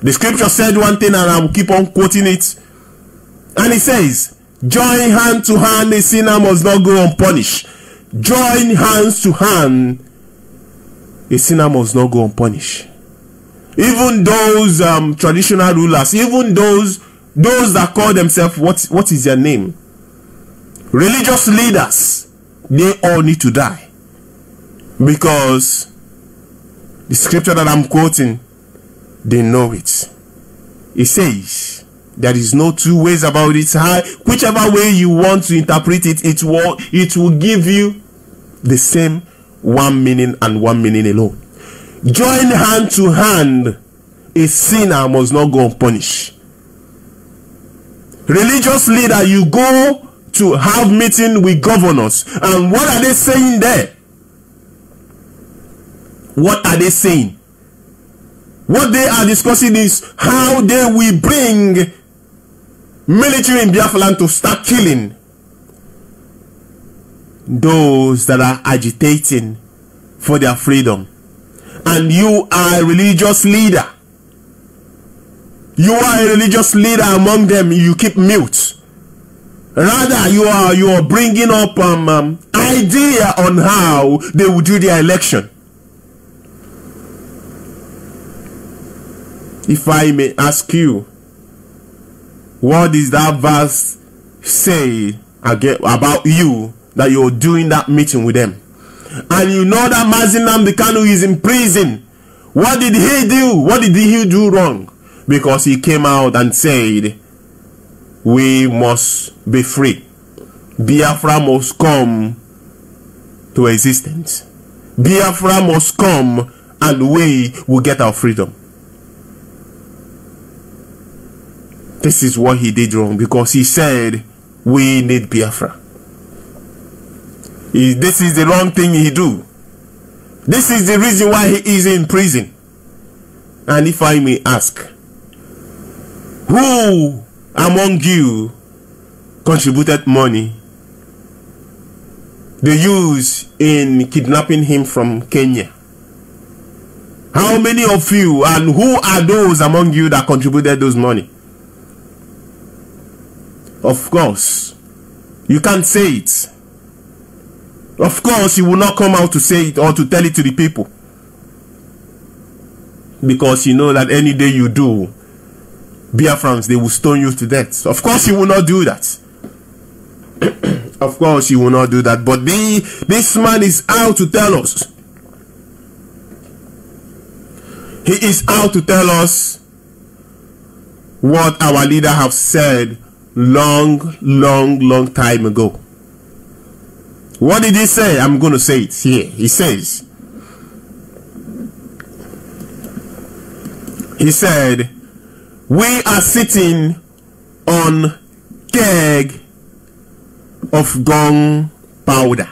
the scripture said one thing, and I will keep on quoting it. And it says, join hand to hand, a sinner must not go unpunished. Join hands to hand, a sinner must not go unpunished. Even those traditional rulers, even those that call themselves, what is their name? Religious leaders, they all need to die. Because the scripture that I'm quoting, they know it. It says, there is no two ways about it. Whichever way you want to interpret it, it will give you the same one meaning and one meaning alone. Join hand to hand, a sinner must not go unpunished. Religious leader, you go to have meeting with governors, and what are they saying there? What are they saying? What they are discussing is how they will bring military in Biafra land to start killing those that are agitating for their freedom. And you are a religious leader. You are a religious leader among them. You keep mute. Rather, you are bringing up idea on how they will do their election. If I may ask you, what does that verse say again about you, that you're doing that meeting with them? And you know that Mazi Nnamdi Kanu is in prison. What did he do? What did he do wrong? Because he came out and said, we must be free. Biafra must come to existence. Biafra must come, and we will get our freedom. This is what he did wrong, because he said we need Biafra. This is the wrong thing he do. This is the reason why he is in prison. And if I may ask, who among you contributed money they use in kidnapping him from Kenya? How many of you, and who are those among you that contributed those money? Of course, you can't say it. Of course, you will not come out to say it or to tell it to the people. Because you know that any day you do, Biafrans, they will stone you to death. Of course, you will not do that. Of course, you will not do that. But this man is out to tell us. He is out to tell us what our leader have said long time ago. What did he say? I'm going to say it here. He said, we are sitting on keg of gunpowder.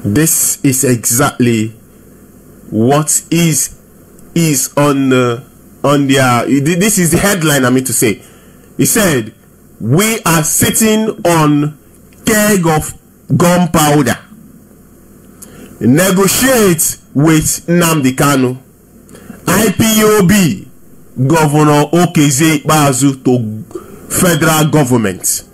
This is exactly what is on their, this is the headline I mean to say. He said, we are sitting on keg of gunpowder. Negotiate with Nnamdi Kanu. IPOB, Governor Okezie Ikpeazu to federal government.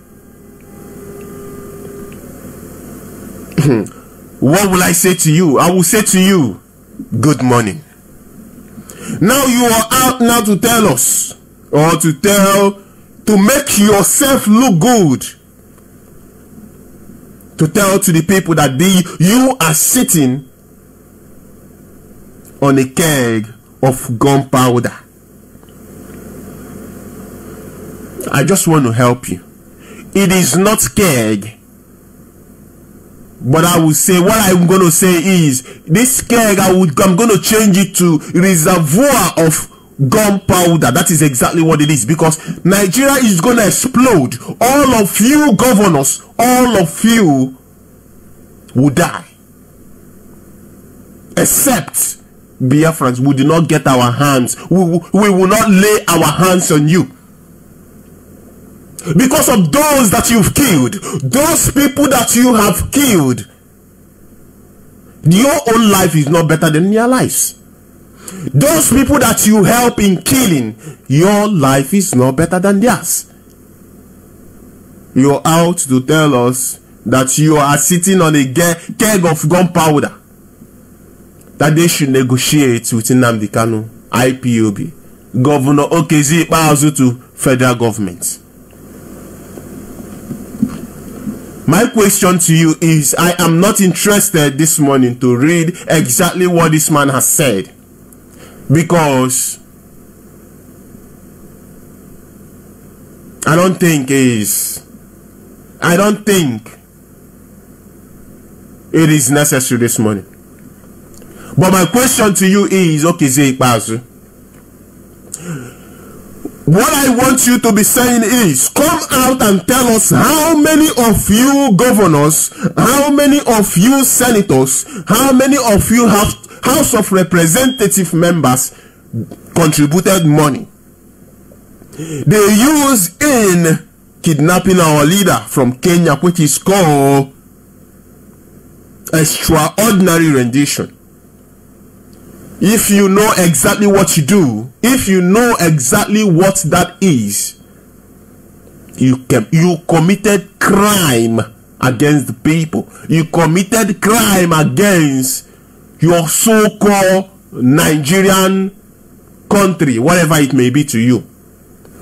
What will I say to you? I will say to you, good morning. Now you are out now to tell us, or to make yourself look good, to tell to the people that you are sitting on a keg of gunpowder. I just want to help you. It is not keg. But I will say, what I'm going to say is, this keg, I'm going to change it to reservoir of gunpowder. That is exactly what it is. Because Nigeria is going to explode. All of you governors, all of you will die. Except Biafrans, we do not get our hands. We will not lay our hands on you. Because of those that you've killed, those people that you have killed, your own life is not better than their lives. Those people that you help in killing, your life is not better than theirs. You're out to tell us that you are sitting on a keg of gunpowder, that they should negotiate with Nnamdi Kanu, IPOB, Governor Okezie Ikpeazu to federal government. My question to you is, I am not interested this morning to read exactly what this man has said, because I don't think it is necessary this morning. But my question to you is, Okezie Ikpeazu, what I want you to be saying is, come out and tell us how many of you governors, how many of you senators, how many of you House of Representative members contributed money they use in kidnapping our leader from Kenya, which is called extraordinary rendition. If you know exactly what you do, if you know exactly what that is, you committed crime against the people. You committed crime against your so-called Nigerian country, whatever it may be to you.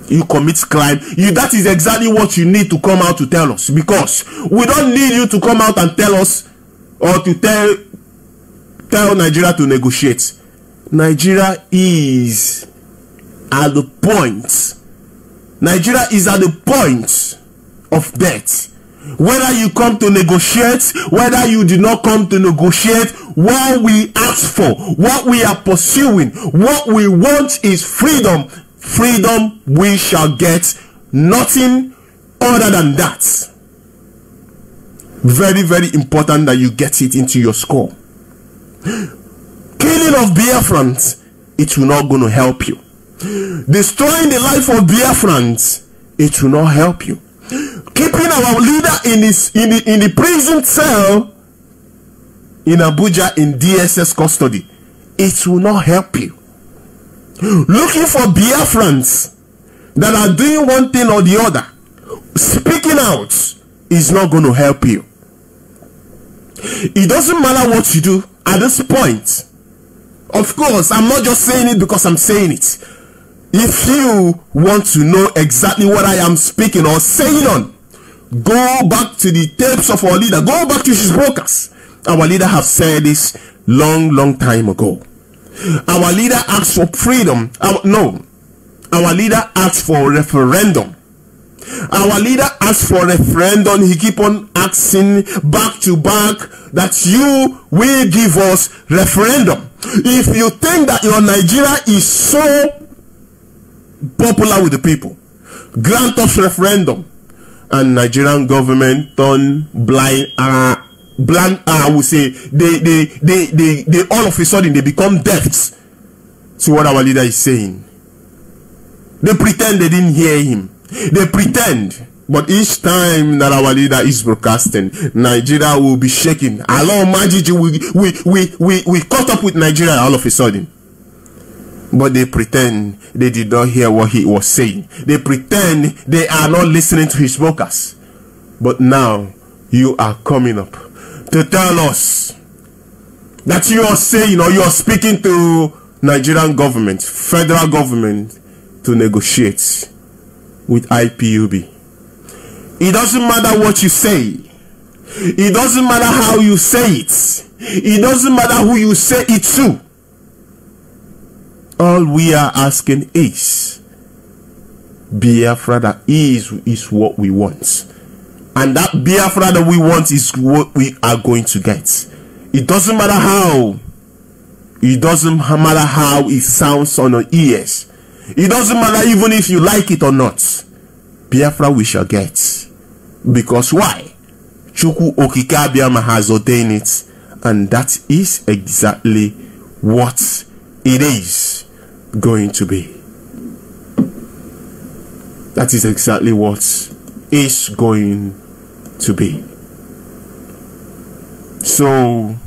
You commit crime. That is exactly what you need to come out to tell us, because we don't need you to come out and tell us, or to tell Nigeria to negotiate. Nigeria is at the point. Nigeria is at the point of death. Whether you come to negotiate, whether you did not come to negotiate, what we ask for, what we are pursuing, what we want is freedom. Freedom we shall get. Nothing other than that. Very, very important that you get it into your score. Killing of Biafrans, it will not going to help you. Destroying the life of Biafrans, it will not help you. Keeping our leader in the prison cell in Abuja in DSS custody, it will not help you. Looking for Biafrans that are doing one thing or the other, speaking out, is not going to help you. It doesn't matter what you do at this point. Of course, I'm not just saying it because I'm saying it. If you want to know exactly what I am speaking or saying on, go back to the tapes of our leader. Go back to his brokers. Our leader have said this long time ago. Our leader asked for freedom. Our leader asked for referendum. Our leader asked for referendum. He keep on asking back to back that you will give us referendum. If you think that your Nigeria is so popular with the people, grant us referendum. And Nigerian government turn blind I would say they all of a sudden they become deaf to what our leader is saying. They pretend they didn't hear him. They pretend But each time that our leader is broadcasting, Nigeria will be shaking. Allah Majiji, we caught up with Nigeria all of a sudden. But they pretend they did not hear what he was saying. They pretend they are not listening to his broadcast. But now you are coming up to tell us that you are saying, or you are speaking to Nigerian government, federal government, to negotiate with IPOB. It doesn't matter what you say. It doesn't matter how you say it. It doesn't matter who you say it to. All we are asking is Biafra that is what we want. And that Biafra that we want is what we are going to get. It doesn't matter how. It doesn't matter how it sounds on our ears. It doesn't matter even if you like it or not. Biafra we shall get. Because why? Chukwu Okike Abiama has ordained it. And that is exactly what it is going to be. That is exactly what is going to be. So,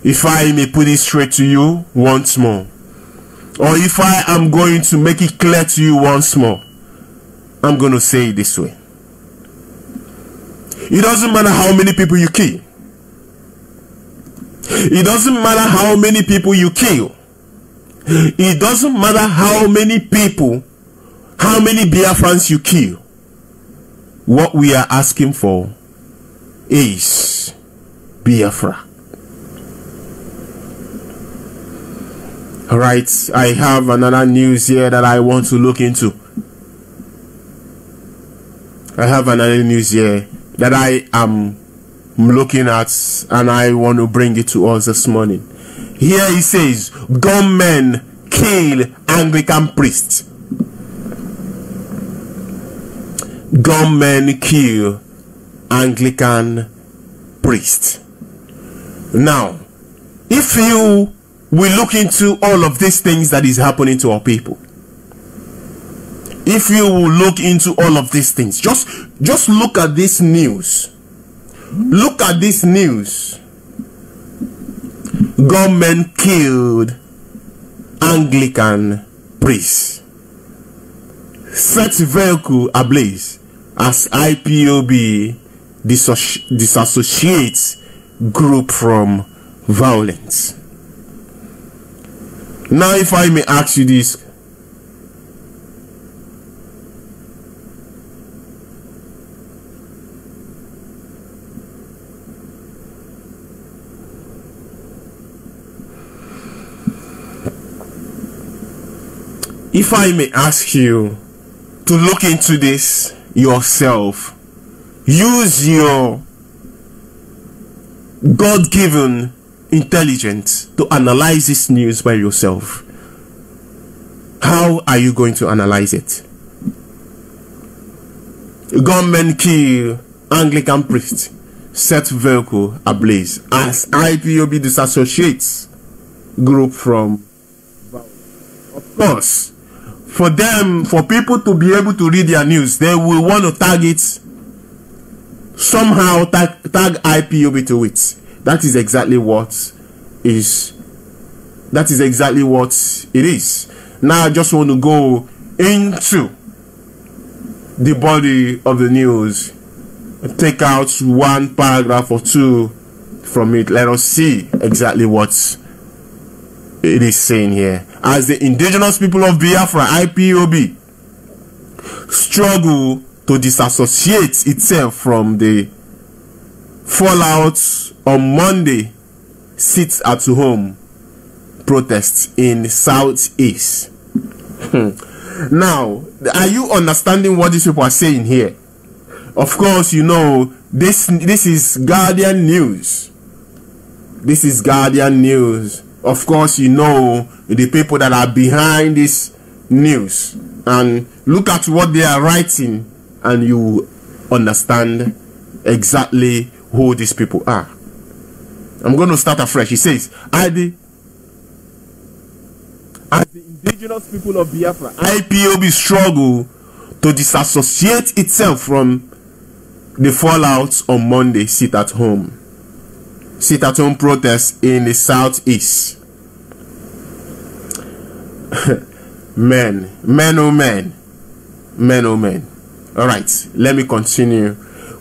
if I may put it straight to you once more, or if I am going to make it clear to you once more, I'm going to say it this way. It doesn't matter how many people you kill. It doesn't matter how many people you kill. It doesn't matter how many people, how many Biafrans you kill. What we are asking for is Biafra. Alright, I have another news here that I want to look into. I have another news here that I am looking at, and I want to bring it to us this morning. Here it says, gunmen kill Anglican priest. Gunmen kill Anglican priest. Now, if you will look into all of these things that is happening to our people, if you will look into all of these things, just look at this news. Look at this news. Gunmen killed Anglican priest. Set vehicle ablaze as IPOB disassociates group from violence. Now, if I may ask you this, if I may ask you to look into this yourself, use your God-given intelligence to analyze this news by yourself. How are you going to analyze it? Gunmen kill Anglican priest, set vehicle ablaze as IPOB disassociates group from. Of course, for them, for people to be able to read their news, they will want to tag it somehow, tag IPOB to it. That is exactly what is. That is exactly what it is. Now I just want to go into the body of the news, take out one paragraph or two from it. Let us see exactly what it is saying here. As the indigenous people of Biafra, IPOB, struggle to disassociate itself from the fallout on Monday, sits at home protests in Southeast. Now, are you understanding what these people are saying here? Of course, you know this is Guardian News. This is Guardian News. Of course, you know the people that are behind this news, and look at what they are writing, and you understand exactly who these people are. I'm going to start afresh. He says, as the indigenous people of Biafra, IPOB struggle to disassociate itself from the fallout on Monday sit at home protests in the southeast. Men, oh men. All right, let me continue.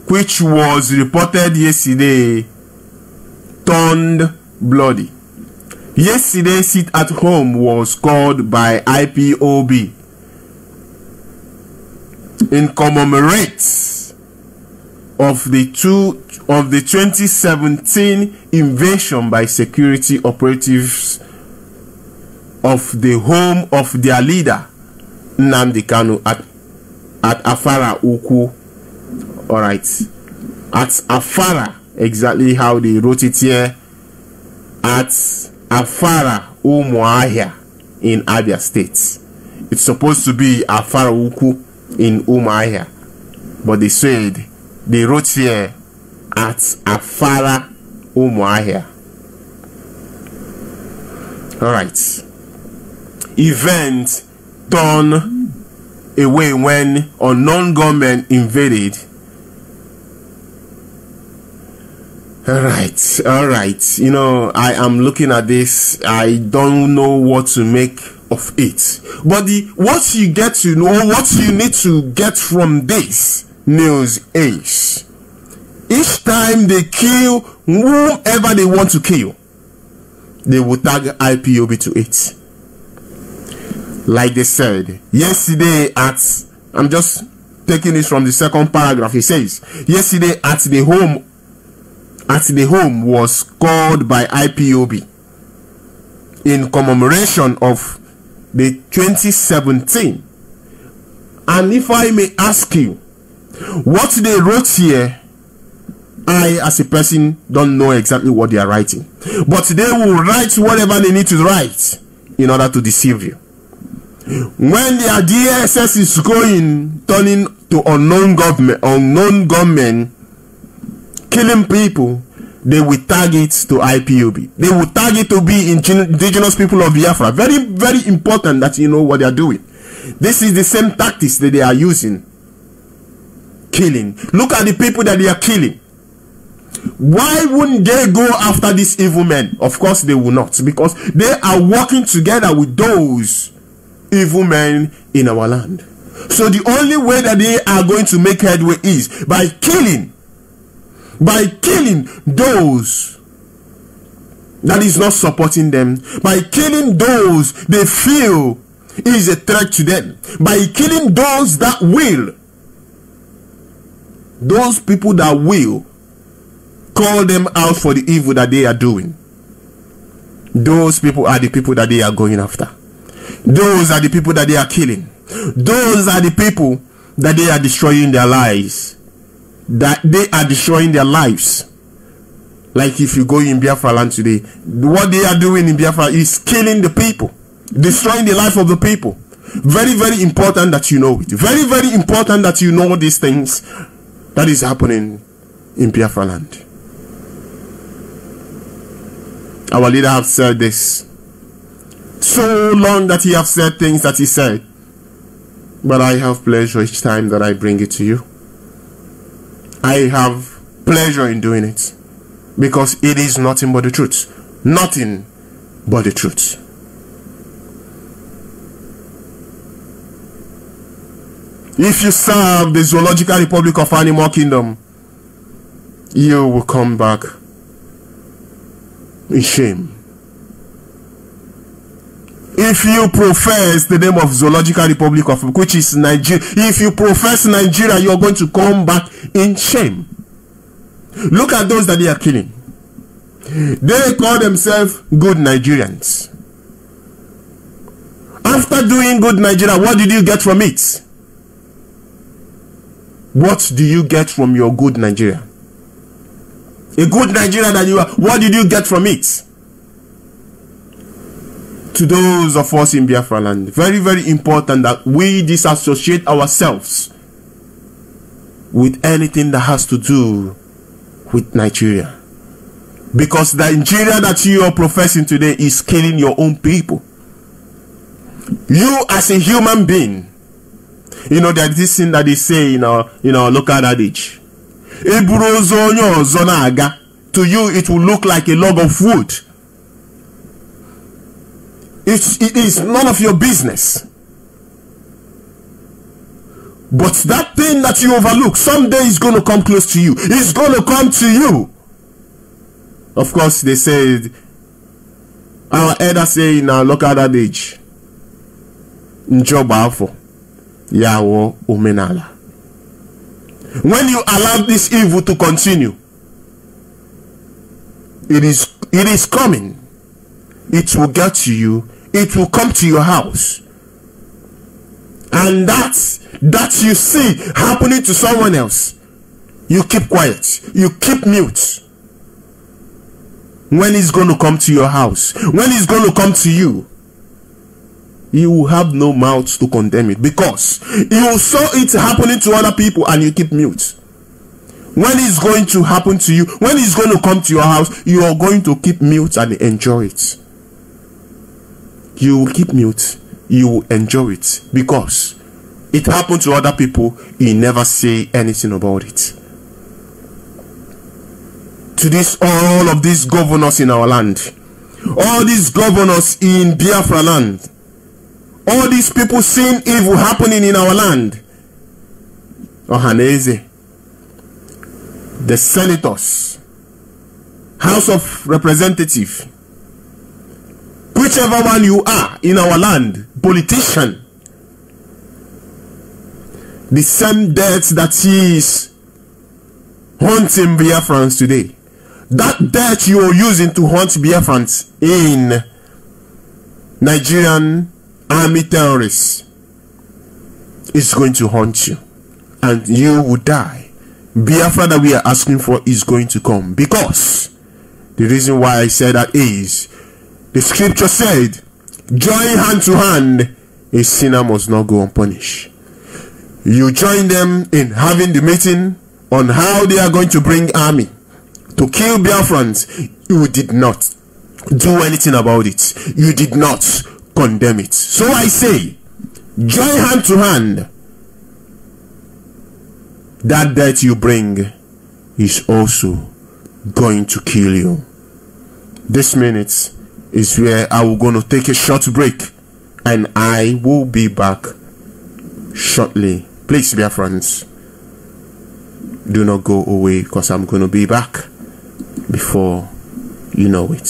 Which was reported yesterday turned bloody. Yesterday, sit at home was called by IPOB in commemorates of the 2017 invasion by security operatives of the home of their leader Nnamdi Kanu at Afara Ukwu. All right, at Afara, exactly how they wrote it here, at Afara Umuahia in Abia State. It's supposed to be Afara Ukwu in Umuahia, but they wrote here at Afara Umuahia. All right. Event turned away when unknown gunmen invaded. All right. You know, I am looking at this. I don't know what to make of it. But what you get to know, what you need to get from this news is, each time they kill whoever they want to kill, they will tag IPOB to it. Like they said yesterday I'm just taking this from the second paragraph. It says, yesterday at the home was called by IPOB in commemoration of the 2017. And if I may ask you, what they wrote here, I as a person don't know exactly what they are writing, but they will write whatever they need to write in order to deceive you. When their DSS is turning to unknown gunmen killing people, they will tag it to IPOB. They will tag it to be indigenous people of Biafra. Very, very important that you know what they are doing. This is the same tactics that they are using. Killing. Look at the people that they are killing. Why wouldn't they go after these evil men? Of course they will not, because they are working together with those evil men in our land. So the only way that they are going to make headway is by killing those that is not supporting them, by killing those they feel is a threat to them, by killing those that will, those people that will call them out for the evil that they are doing. Those people are the people that they are going after. Those are the people that they are killing. Those are the people that they are destroying their lives. That they are destroying their lives. Like if you go in Biafra land today, what they are doing in Biafra is killing the people, destroying the life of the people. Very, very important that you know it. Very, very important that you know these things that is happening in Biafra land. Our leader have said this so long that he have said things that he said, but I have pleasure each time that I bring it to you. I have pleasure in doing it because it is nothing but the truth. Nothing but the truth. If you serve the Zoological Republic of Animal Kingdom, you will come back in shame. If you profess the name of Zoological Republic of, which is Nigeria, if you profess Nigeria, you're going to come back in shame. Look at those that they are killing. They call themselves good Nigerians. After doing good Nigeria, what did you get from it? What do you get from your good Nigeria? A good Nigeria that you are, what did you get from it? To those of us in Biafra land, very, very important that we disassociate ourselves with anything that has to do with Nigeria. Because the Nigeria that you are professing today is killing your own people. You as a human being, You know, there's this thing that they say in our local adage. To you, it will look like a log of wood. It is none of your business. But that thing that you overlook, someday is going to come close to you. It's going to come to you. Of course, they said, our elders say in our local adage, Njobafo, Yawo Umenala. When you allow this evil to continue, it is coming. It will get to you. It will come to your house. And that you see happening to someone else, you keep quiet. You keep mute. When it's going to come to your house, when it's going to come to you, you will have no mouth to condemn it, because you saw it happening to other people and you keep mute. When it's going to happen to you, when it's going to come to your house, you are going to keep mute and enjoy it. You will keep mute. You will enjoy it, because it happened to other people. You never say anything about it. To this, all of these governors in our land, all these governors in Biafra land, all these people seeing evil happening in our land, Ohaneze, the senators, House of Representatives, whichever one you are in our land, politician, the same death that is haunting Biafrans today, that death you are using to haunt Biafrans in Nigerian army terrorists is going to haunt you, and you will die. Biafra that we are asking for is going to come, because the reason why I said that is the scripture said, join hand to hand, a sinner must not go unpunished. You join them in having the meeting on how they are going to bring army to kill Biafrans. You did not do anything about it. You did not condemn it. So I say, join hand to hand. That death you bring is also going to kill you. This minute is where I will going to take a short break, and I will be back shortly. Please, Biafrans, do not go away, because I'm going to be back before you know it.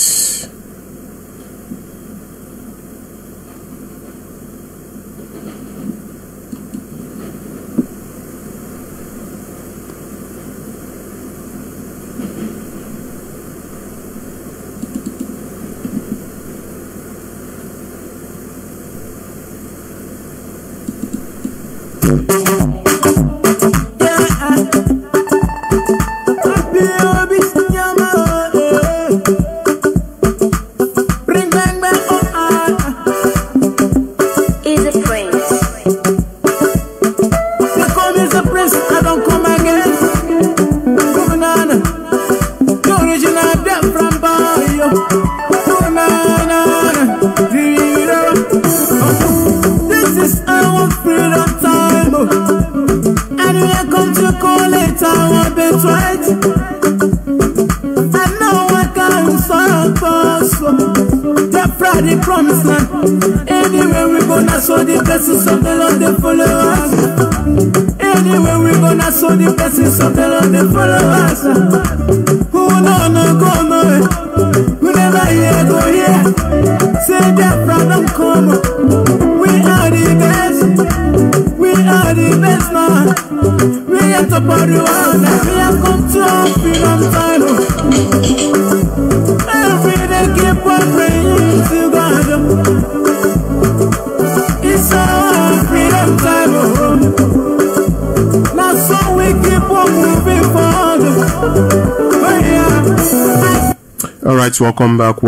Alright, welcome back.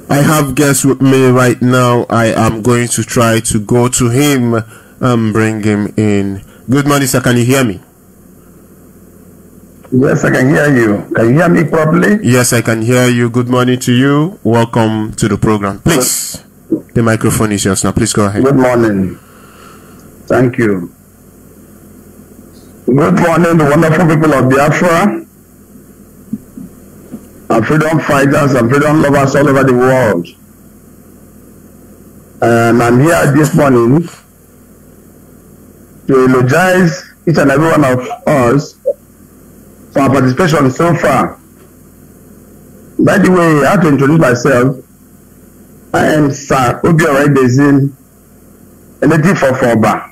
I have guests with me right now. I am going to try to go to him and bring him in. Good morning, sir. Can you hear me? Yes, I can hear you. Can you hear me properly? Yes, I can hear you. Good morning to you. Welcome to the program. Please, the microphone is yours now. Please go ahead. Good morning. Thank you. Good morning, the wonderful people of Biafra, and freedom fighters and freedom lovers all over the world. I'm here this morning to eulogize each and every one of us for our participation so far. By the way, I have to introduce myself. I am Sir Obiora Idezin, a native of Oba.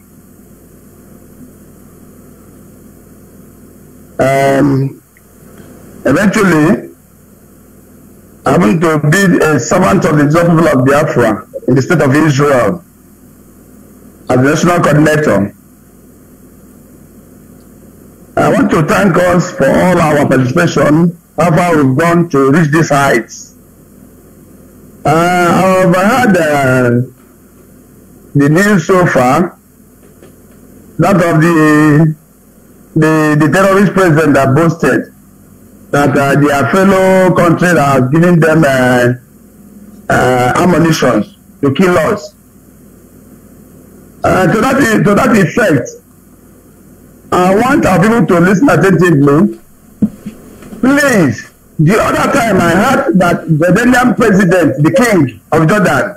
Eventually, I want to be a servant of the people of Biafra in the state of Israel as the national coordinator. I want to thank us for all our participation, how far we've gone to reach these heights. I've heard the news so far, that of the terrorist president that boasted that their fellow country has given them ammunition to kill us. To that effect, I want our people to listen attentively. Please, the other time I heard that the Jordanian president, the king of Jordan,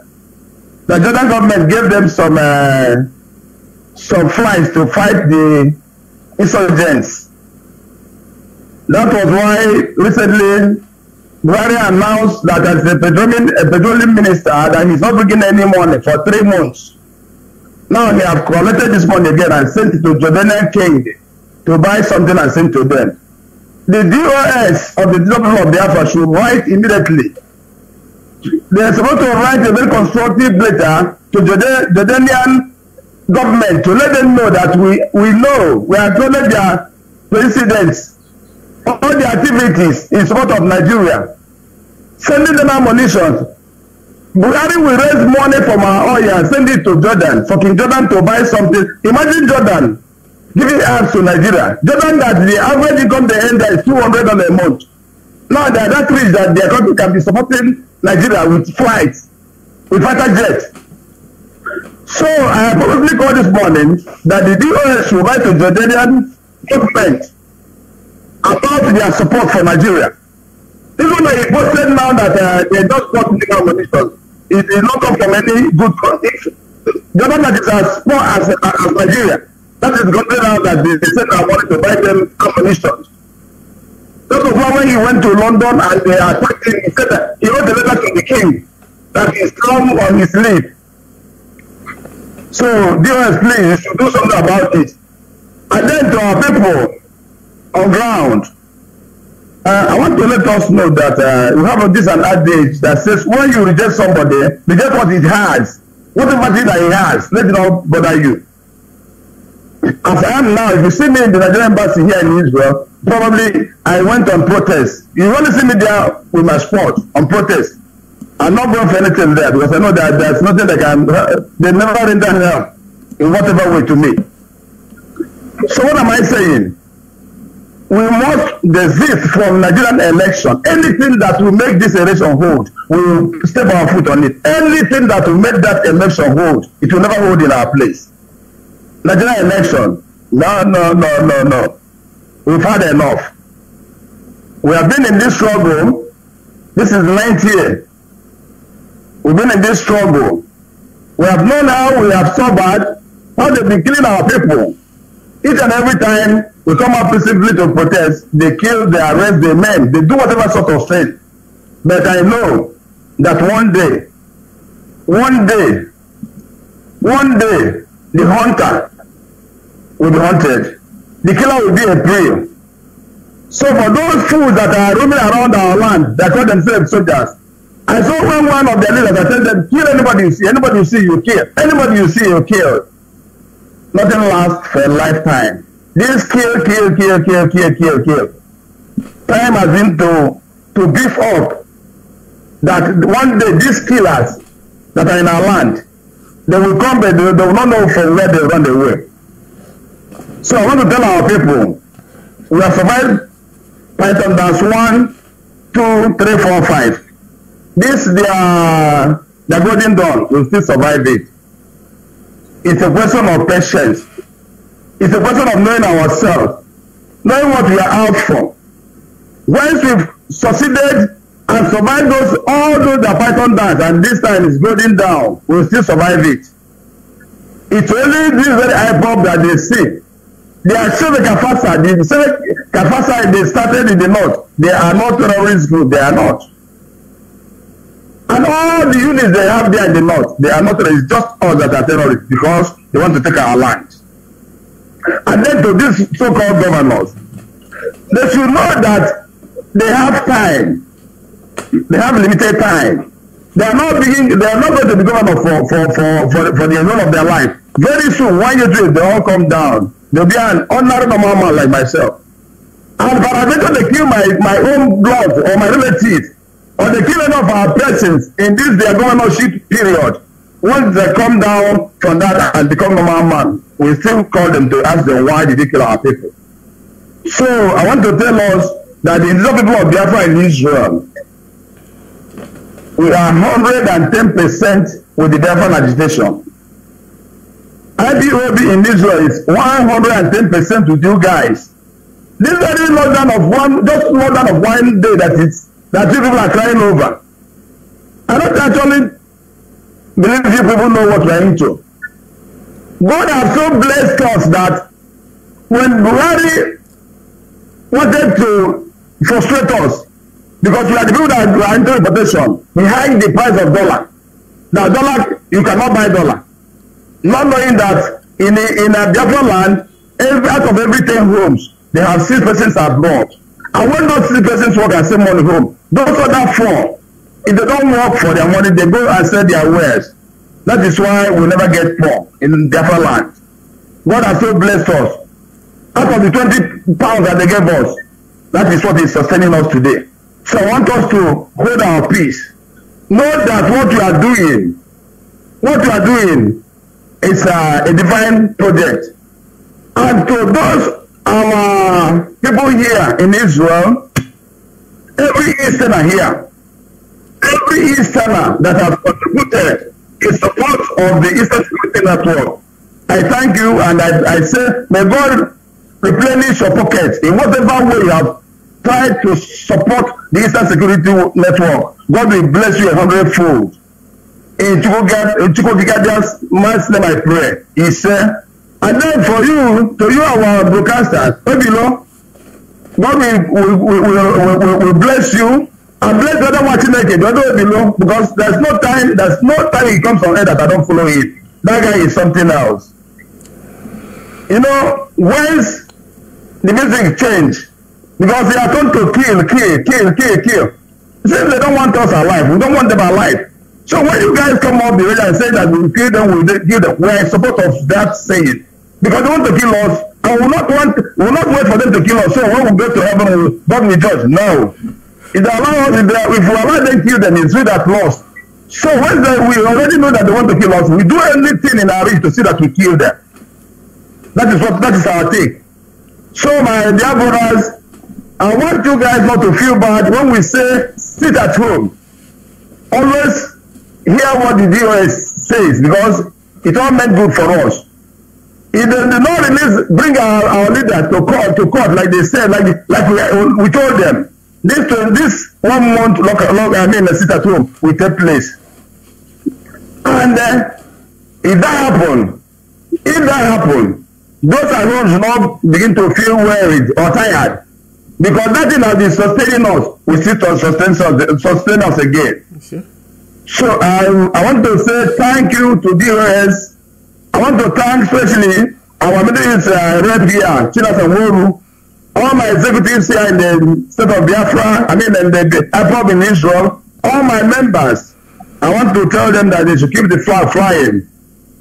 the Jordan government gave them some flights to fight the insurgents. That was why recently Buhari announced that as a petroleum minister that he's not bringing any money for 3 months. Now they have collected this money again and sent it to Jordanian king to buy something and send to them. The DOS of the people of Biafra should write immediately. They are supposed to write a very constructive letter to Jordanian government to let them know that we know, we acknowledge their presidents, all the activities in support of Nigeria, sending them ammunition. Buhari will raise money from our oil and send it to Jordan, for King Jordan to buy something. Imagine Jordan giving arms to Nigeria. Jordan, that the average income they earn is $200 a month. Now they are that rich that their country can be supporting Nigeria with flights, with fighter jets. So I probably called this morning that the DOS should write to Jordanian government about their support for Nigeria. Even though he posted now that they just got legal ammunition, it did not come from any good country. Jordan that is as poor as Nigeria. That is country now that they sent our money to buy them ammunition. That was why when he went to London and they attacked him, he said that he wrote a letter to the king that he's come on his leave. So, DOS, please, you should do something about it. And then to our people on ground, I want to let us know that we have this an adage that says when you reject somebody, reject what it has. Whatever it is that he has, let it not bother you. As I am now, if you see me in the Nigerian embassy here in Israel, probably I went on protest. You only see me there with my sport on protest. I'm not going for anything there because I know that there's nothing that can, they never render help in whatever way to me. So what am I saying? We must desist from Nigerian election. Anything that will make this election hold, we will step our foot on it. Anything that will make that election hold, it will never hold in our place. Nigerian election, no. We've had enough. We have been in this struggle. This is the 9th year. We've been in this struggle. We have known how we have suffered, how they've been killing our people. Each and every time we come up peacefully to protest, they kill, they arrest, they men, they do whatever sort of thing. But I know that one day, the hunter will be hunted. The killer will be a prey. So for those fools that are roaming around our land, that call themselves soldiers, I saw one of their leaders that tell them, kill anybody you see, you kill. Anybody you see, you kill. Nothing lasts for a lifetime. This kill. Time has been to beef up that one day these killers that are in our land, they will come but they will not know from where they run away. So I want to tell our people, we have survived Python dance 1, 2, 3, 4, 5. This their golden dawn will still survive it. It's a question of patience. It's a question of knowing ourselves, knowing what we are out for. Once we've succeeded and survived all those that Python dance, and this time is golden dawn, we'll still survive it. It's only this very high pop that they see. They are sure the Kafasa, they started in the north. They are not terrorist group, they are not. And all the units they have there in the north, they are not terrorists, just us that are terrorists because they want to take our land. And then to these so-called governors, they should know that they have time. They have limited time. They are not going to be governor for the rest of their life. Very soon, 1 year, 2 years, they all come down. They'll be an ordinary normal man like myself. And but I better they kill my own blood or my relatives, or they kill enough of our persons in this their governorship period. Once they come down from that and become normal man, we still call them to ask them why did they kill our people. So I want to tell us that the indigenous people of Biafra in Israel, we are 110% with the Biafran agitation. IPOB in Israel is 110% with you guys. This very lockdown of just lockdown of 1 day that you people are crying over. I don't actually believe you people know what we're into. God has so blessed us that when Buhari wanted to frustrate us, because we are the people that are into importation, he hiked the price of dollar. Now dollar, you cannot buy dollar. Not knowing that in a Biafra land, out of every 10 homes, they have 6 persons abroad. And when those 6 persons work and send money home, those other 4, if they don't work for their money, they go and sell their wares. That is why we never get poor in Biafra land. God has so blessed us. Out of the 20 pounds that they gave us, that is what is sustaining us today. So I want us to hold our peace. Know that what you are doing is a divine project. And to those our people here in Israel, every Easterner here, every Easterner that has contributed in support of the Eastern Security Network, I thank you and I say, may God replenish your pockets in whatever way you have tried to support the Eastern Security Network. God will bless you 100-fold. In Chukwugadia's man's name I pray. He said, and then for you, to you our broadcasters, God will bless you and bless the other watching naked, the other below, because there's no time he comes on air that I don't follow it. That guy is something else. You know, once the music change, because they are told to kill. Since they don't want us alive, we don't want them alive. So when you guys come up the radio and say that we will kill them, we are in support of that saying. Because they want to kill us, and we will not wait for them to kill us. So when we go to heaven, God will judge. No. If we allow them to kill them, it's we that lost. So when we already know that they want to kill us, we do anything in our reach to see that we kill them. That is our take. So my dear brothers, I want you guys not to feel bad when we say sit at home. Always hear what the DOS says, because it all meant good for us. If they do not bring our leader to court like they said, like we told them, this 1 month sit at home will take place. And if that happen, those at home should not begin to feel worried or tired, because that thing that is sustaining us will still sustain us again. Okay. So I want to say thank you to DOS. I want to thank especially our Middle East rep here, Chinas and Woru, all my executives here in the state of Biafra, in the IPOB in Israel, all my members. I want to tell them that they should keep the flag flying,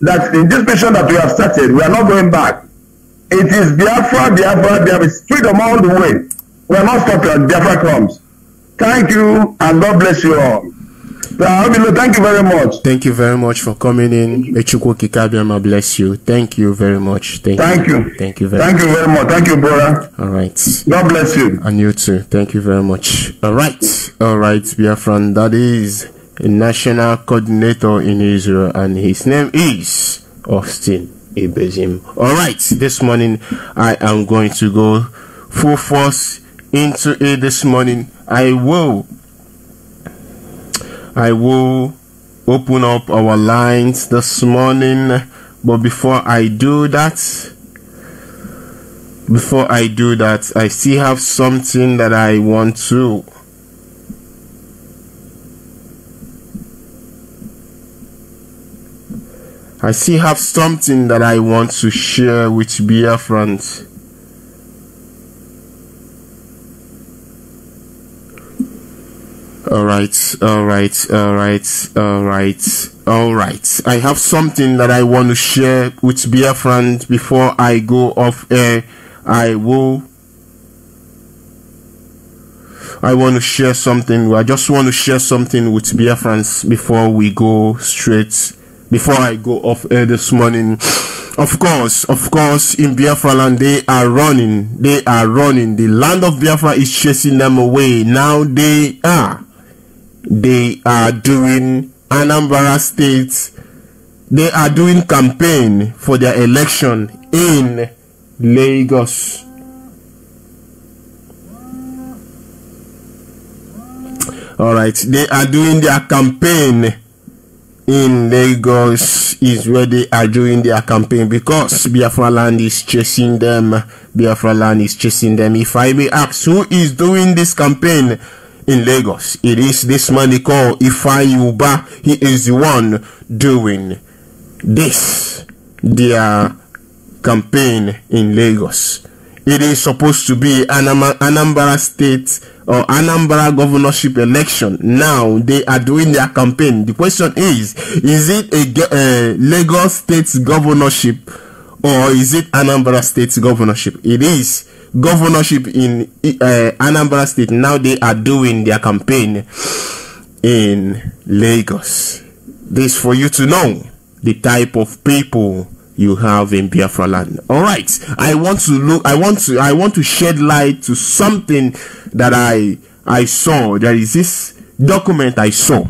that in this mission that we have started, we are not going back. It is Biafra, it's freedom all the way. We are not stopping until Biafra comes. Thank you, and God bless you all. Thank you very much. Thank you very much for coming in. Echukwu Kikabiama bless you. Thank you very much. Thank you. Thank you very much. Thank you, brother. All right. God bless you. And you too. Thank you very much. All right, Biafran. That is a national coordinator in Israel, and his name is Austin Ebezim. All right. This morning, I am going to go full force into it. This morning, I will open up our lines this morning, but before I do that, I still have something that I want to share with Biafrans. All right. I have something that I want to share with Biafrans before I go off air. I just want to share something with Biafrans before I go off air this morning. Of course, in Biafra land, they are running. The land of Biafra is chasing them away. Now they are doing Anambra State. They are doing campaign for their election in Lagos. All right, they are doing their campaign in Lagos. Is where they are doing their campaign because Biafra land is chasing them. If I may ask, who is doing this campaign in Lagos? It is this man they call Ifeanyi Ubah. He is the one doing this, their campaign in Lagos. It is supposed to be Anambra State or Anambra governorship election. Now they are doing their campaign. The question is it a Lagos State governorship or is it Anambra State governorship? It is governorship in Anambra State. Now they are doing their campaign in Lagos. This for you to know the type of people you have in Biafra land. All right, I want to shed light to something that I saw. There is this document I saw.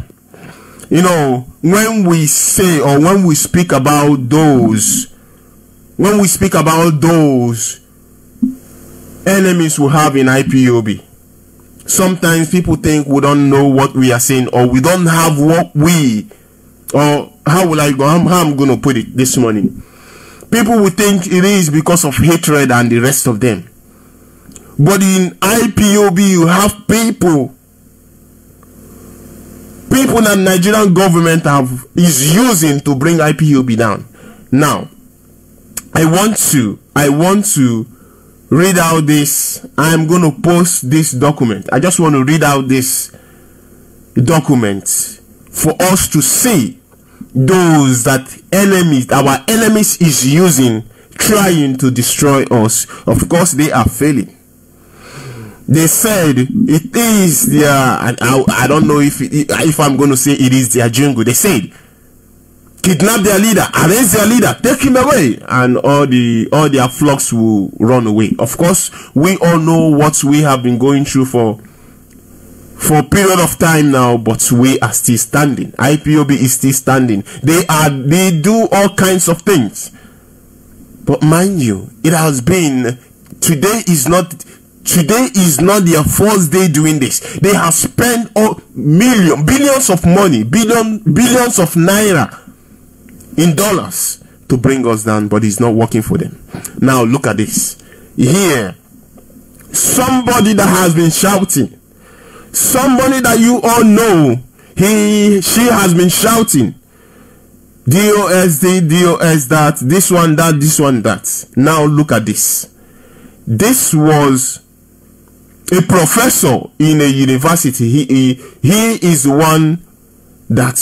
You know, when we say or when we speak about those enemies we have in IPOB, sometimes people think we don't know what we are saying or we don't have what we, or how I'm going to put it this morning. People will think it is because of hatred and the rest of them. But in IPOB, you have people that Nigerian government is using to bring IPOB down. Now, I want to read out this. I'm going to post this document. I just want to read out this document for us to see those that our enemies is using, trying to destroy us. Of course, they are failing. They said it is their, and I don't know if I'm going to say it is their jingle. They said, kidnap their leader, arrest their leader, take him away, and all their flocks will run away. Of course, we all know what we have been going through for a period of time now, but we are still standing. IPOB is still standing. They do all kinds of things. But mind you, it has been, today is not their first day doing this. They have spent billions of money, billions of naira in dollars to bring us down, but it's not working for them. Now look at this. Here, somebody that has been shouting, somebody that you all know, she has been shouting, DOS that, this one that. Now look at this. This was a professor in a university. He is the one that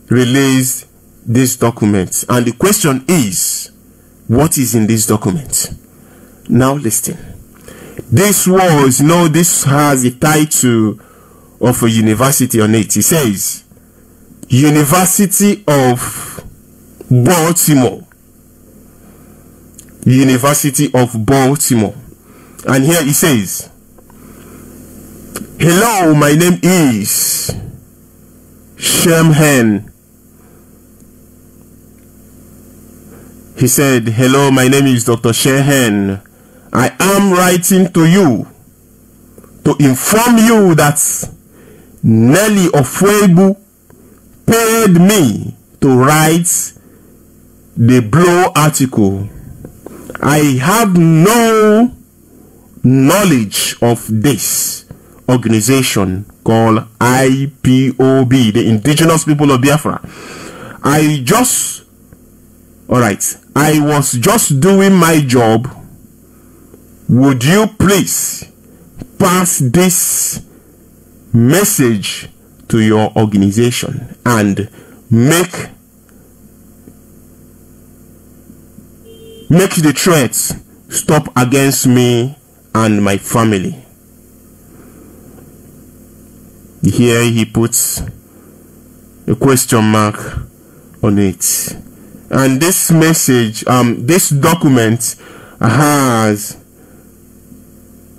released this document. And the question is, what is in this document? Now listen. This has a title of a university on it. It says, University of Baltimore. University of Baltimore. And here he says, hello, my name is Shemhen. He said, hello, my name is Dr. Shehen. I am writing to you to inform you that Nelly Ofwebu paid me to write the Blow article. I have no knowledge of this organization called IPOB, the Indigenous People of Biafra. I was just doing my job. Would you please pass this message to your organization and make the threats stop against me and my family? Here he puts a question mark on it. And this message, this document has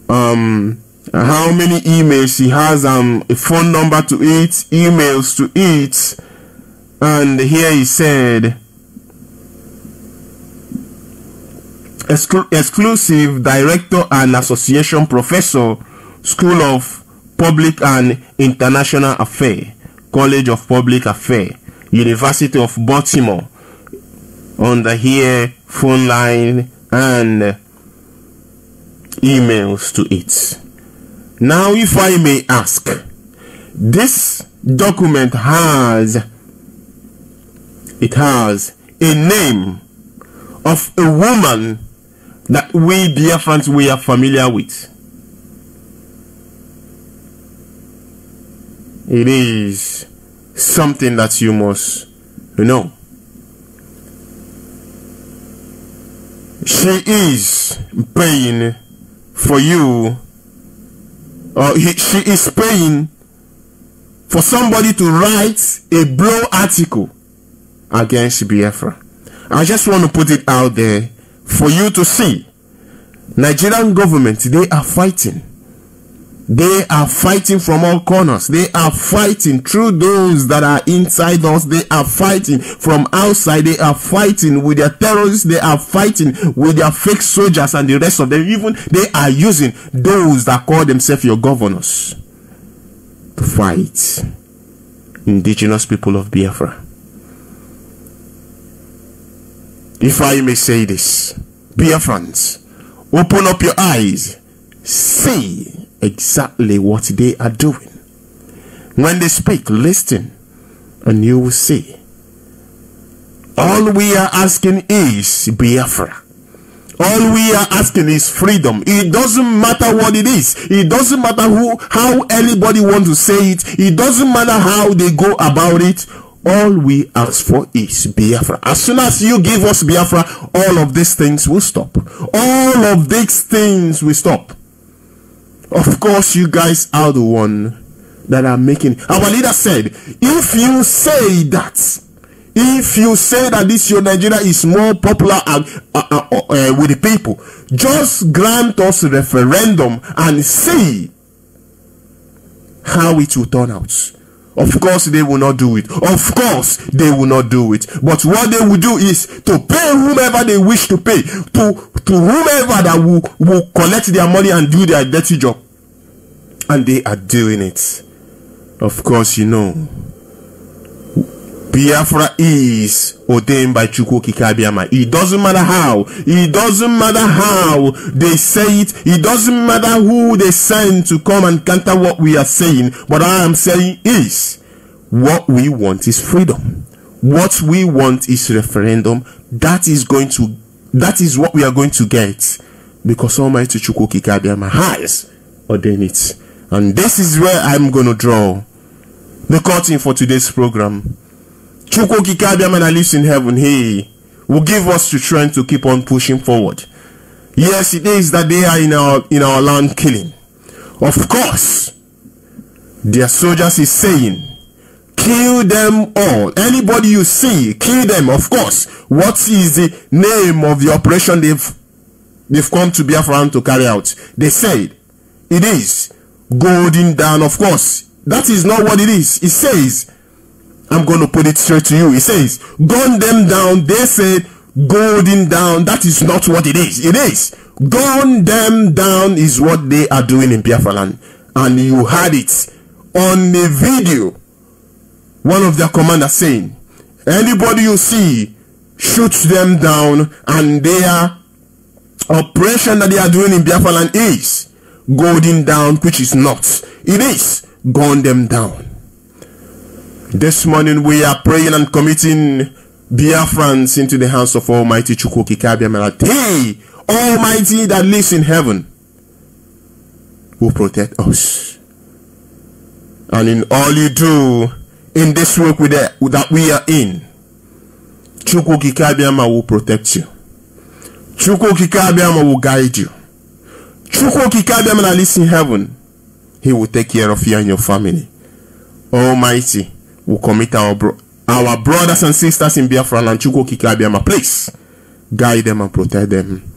how many emails? He has a phone number to it, emails to it, and here he said, exclusive director and association professor, School of Public and International Affairs, College of Public Affairs, University of Baltimore. Under here, phone line and emails to it. Now, if I may ask, this document has a name of a woman that we Biafrans we are familiar with. It is something that you must know. She is paying for you, or she is paying for somebody to write a Blow article against Biafra. I just want to put it out there for you to see. Nigerian government, they are fighting. They are fighting from all corners. They are fighting through those that are inside us. They are fighting from outside. They are fighting with their terrorists. They are fighting with their fake soldiers and the rest of them. Even they are using those that call themselves your governors to fight indigenous people of Biafra. If I may say this, Biafrans, open up your eyes. See exactly what they are doing. When they speak, listen, and you will see. All we are asking is Biafra. All we are asking is freedom. It doesn't matter what it is. It doesn't matter how anybody wants to say it. It doesn't matter how they go about it. All we ask for is Biafra. As soon as you give us Biafra, all of these things will stop. All of these things will stop. Of course, you guys are the one that are making. Our leader said, if you say that this your Nigeria is more popular with the people, just grant us a referendum and see how it will turn out. Of course, they will not do it. Of course, they will not do it. But what they will do is to pay whomever they wish to pay, to whomever that will collect their money and do their dirty job. And they are doing it. Of course, you know, Biafra is ordained by Chukwu Okike Abiama. It doesn't matter how. It doesn't matter how they say it. It doesn't matter who they send to come and counter what we are saying. What I am saying is, what we want is freedom. What we want is referendum. That is what we are going to get, because Almighty Chukwu Okike Abiama has ordained it. And this is where I'm going to draw the curtain for today's program. Chukwu Okike Abiama that lives in heaven, he will give us the strength to keep on pushing forward. Yes, it is that they are in our land killing. Of course, their soldiers is saying, Kill them all. Anybody you see, kill them. Of course. What is the name of the operation they've come to Biafra to carry out? They said it is Golden Dawn. Of course, that is not what it is. It says, I'm going to put it straight to you. It says, gun them down. They said Golden Dawn. That is not what it is. It is gun them down is what they are doing in Biafra land. And you had it on the video. One of their commanders saying, anybody you see, shoot them down. And their operation that they are doing in Biafra land is Golden Dawn, which is not. It is gun them down. This morning we are praying and committing Biafrans into the hands of Almighty Chukwu Kikabiamala. Hey, Almighty that lives in heaven, will protect us. And in all you do in this work that we are in, Chukwu Kikabiama will protect you. Chukwu Kikabiama will guide you. Chukwu Kikabiama that lives in heaven, he will take care of you and your family. Almighty will commit our brothers and sisters in Biafra and Chukwu Kikabiama. Please guide them and protect them.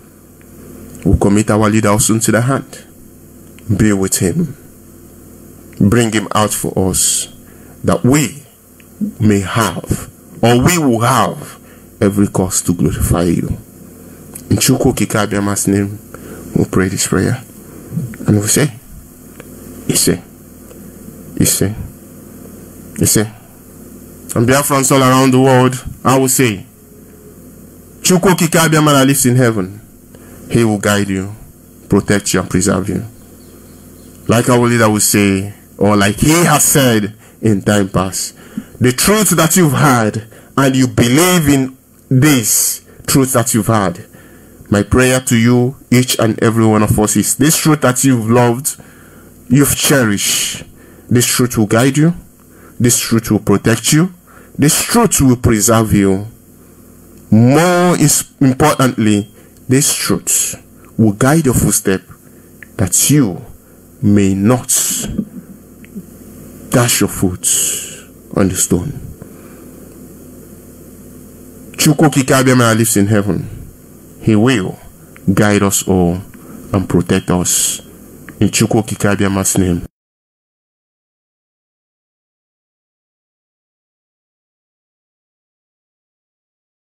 We'll commit our leader also into the hand. Be with him. Bring him out for us, that we may have, or we will have, every cause to glorify you. In Chukwu Kikabiama's name, we'll pray this prayer. And we'll say, and Biafrans all around the world, I will say, Chukwu Kikabiama lives in heaven. He will guide you, protect you, and preserve you. Like our leader will say, or like he has said in time past, the truth that you've heard, and you believe in this truth that you've heard. My prayer to you, each and every one of us, is this truth that you've loved, you've cherished. This truth will guide you. This truth will protect you. This truth will preserve you. More importantly, this truth will guide your footstep, that you may not dash your foot on the stone. Chukwu Kikabiama lives in heaven. He will guide us all and protect us. In Chukwu Kikabiama's name.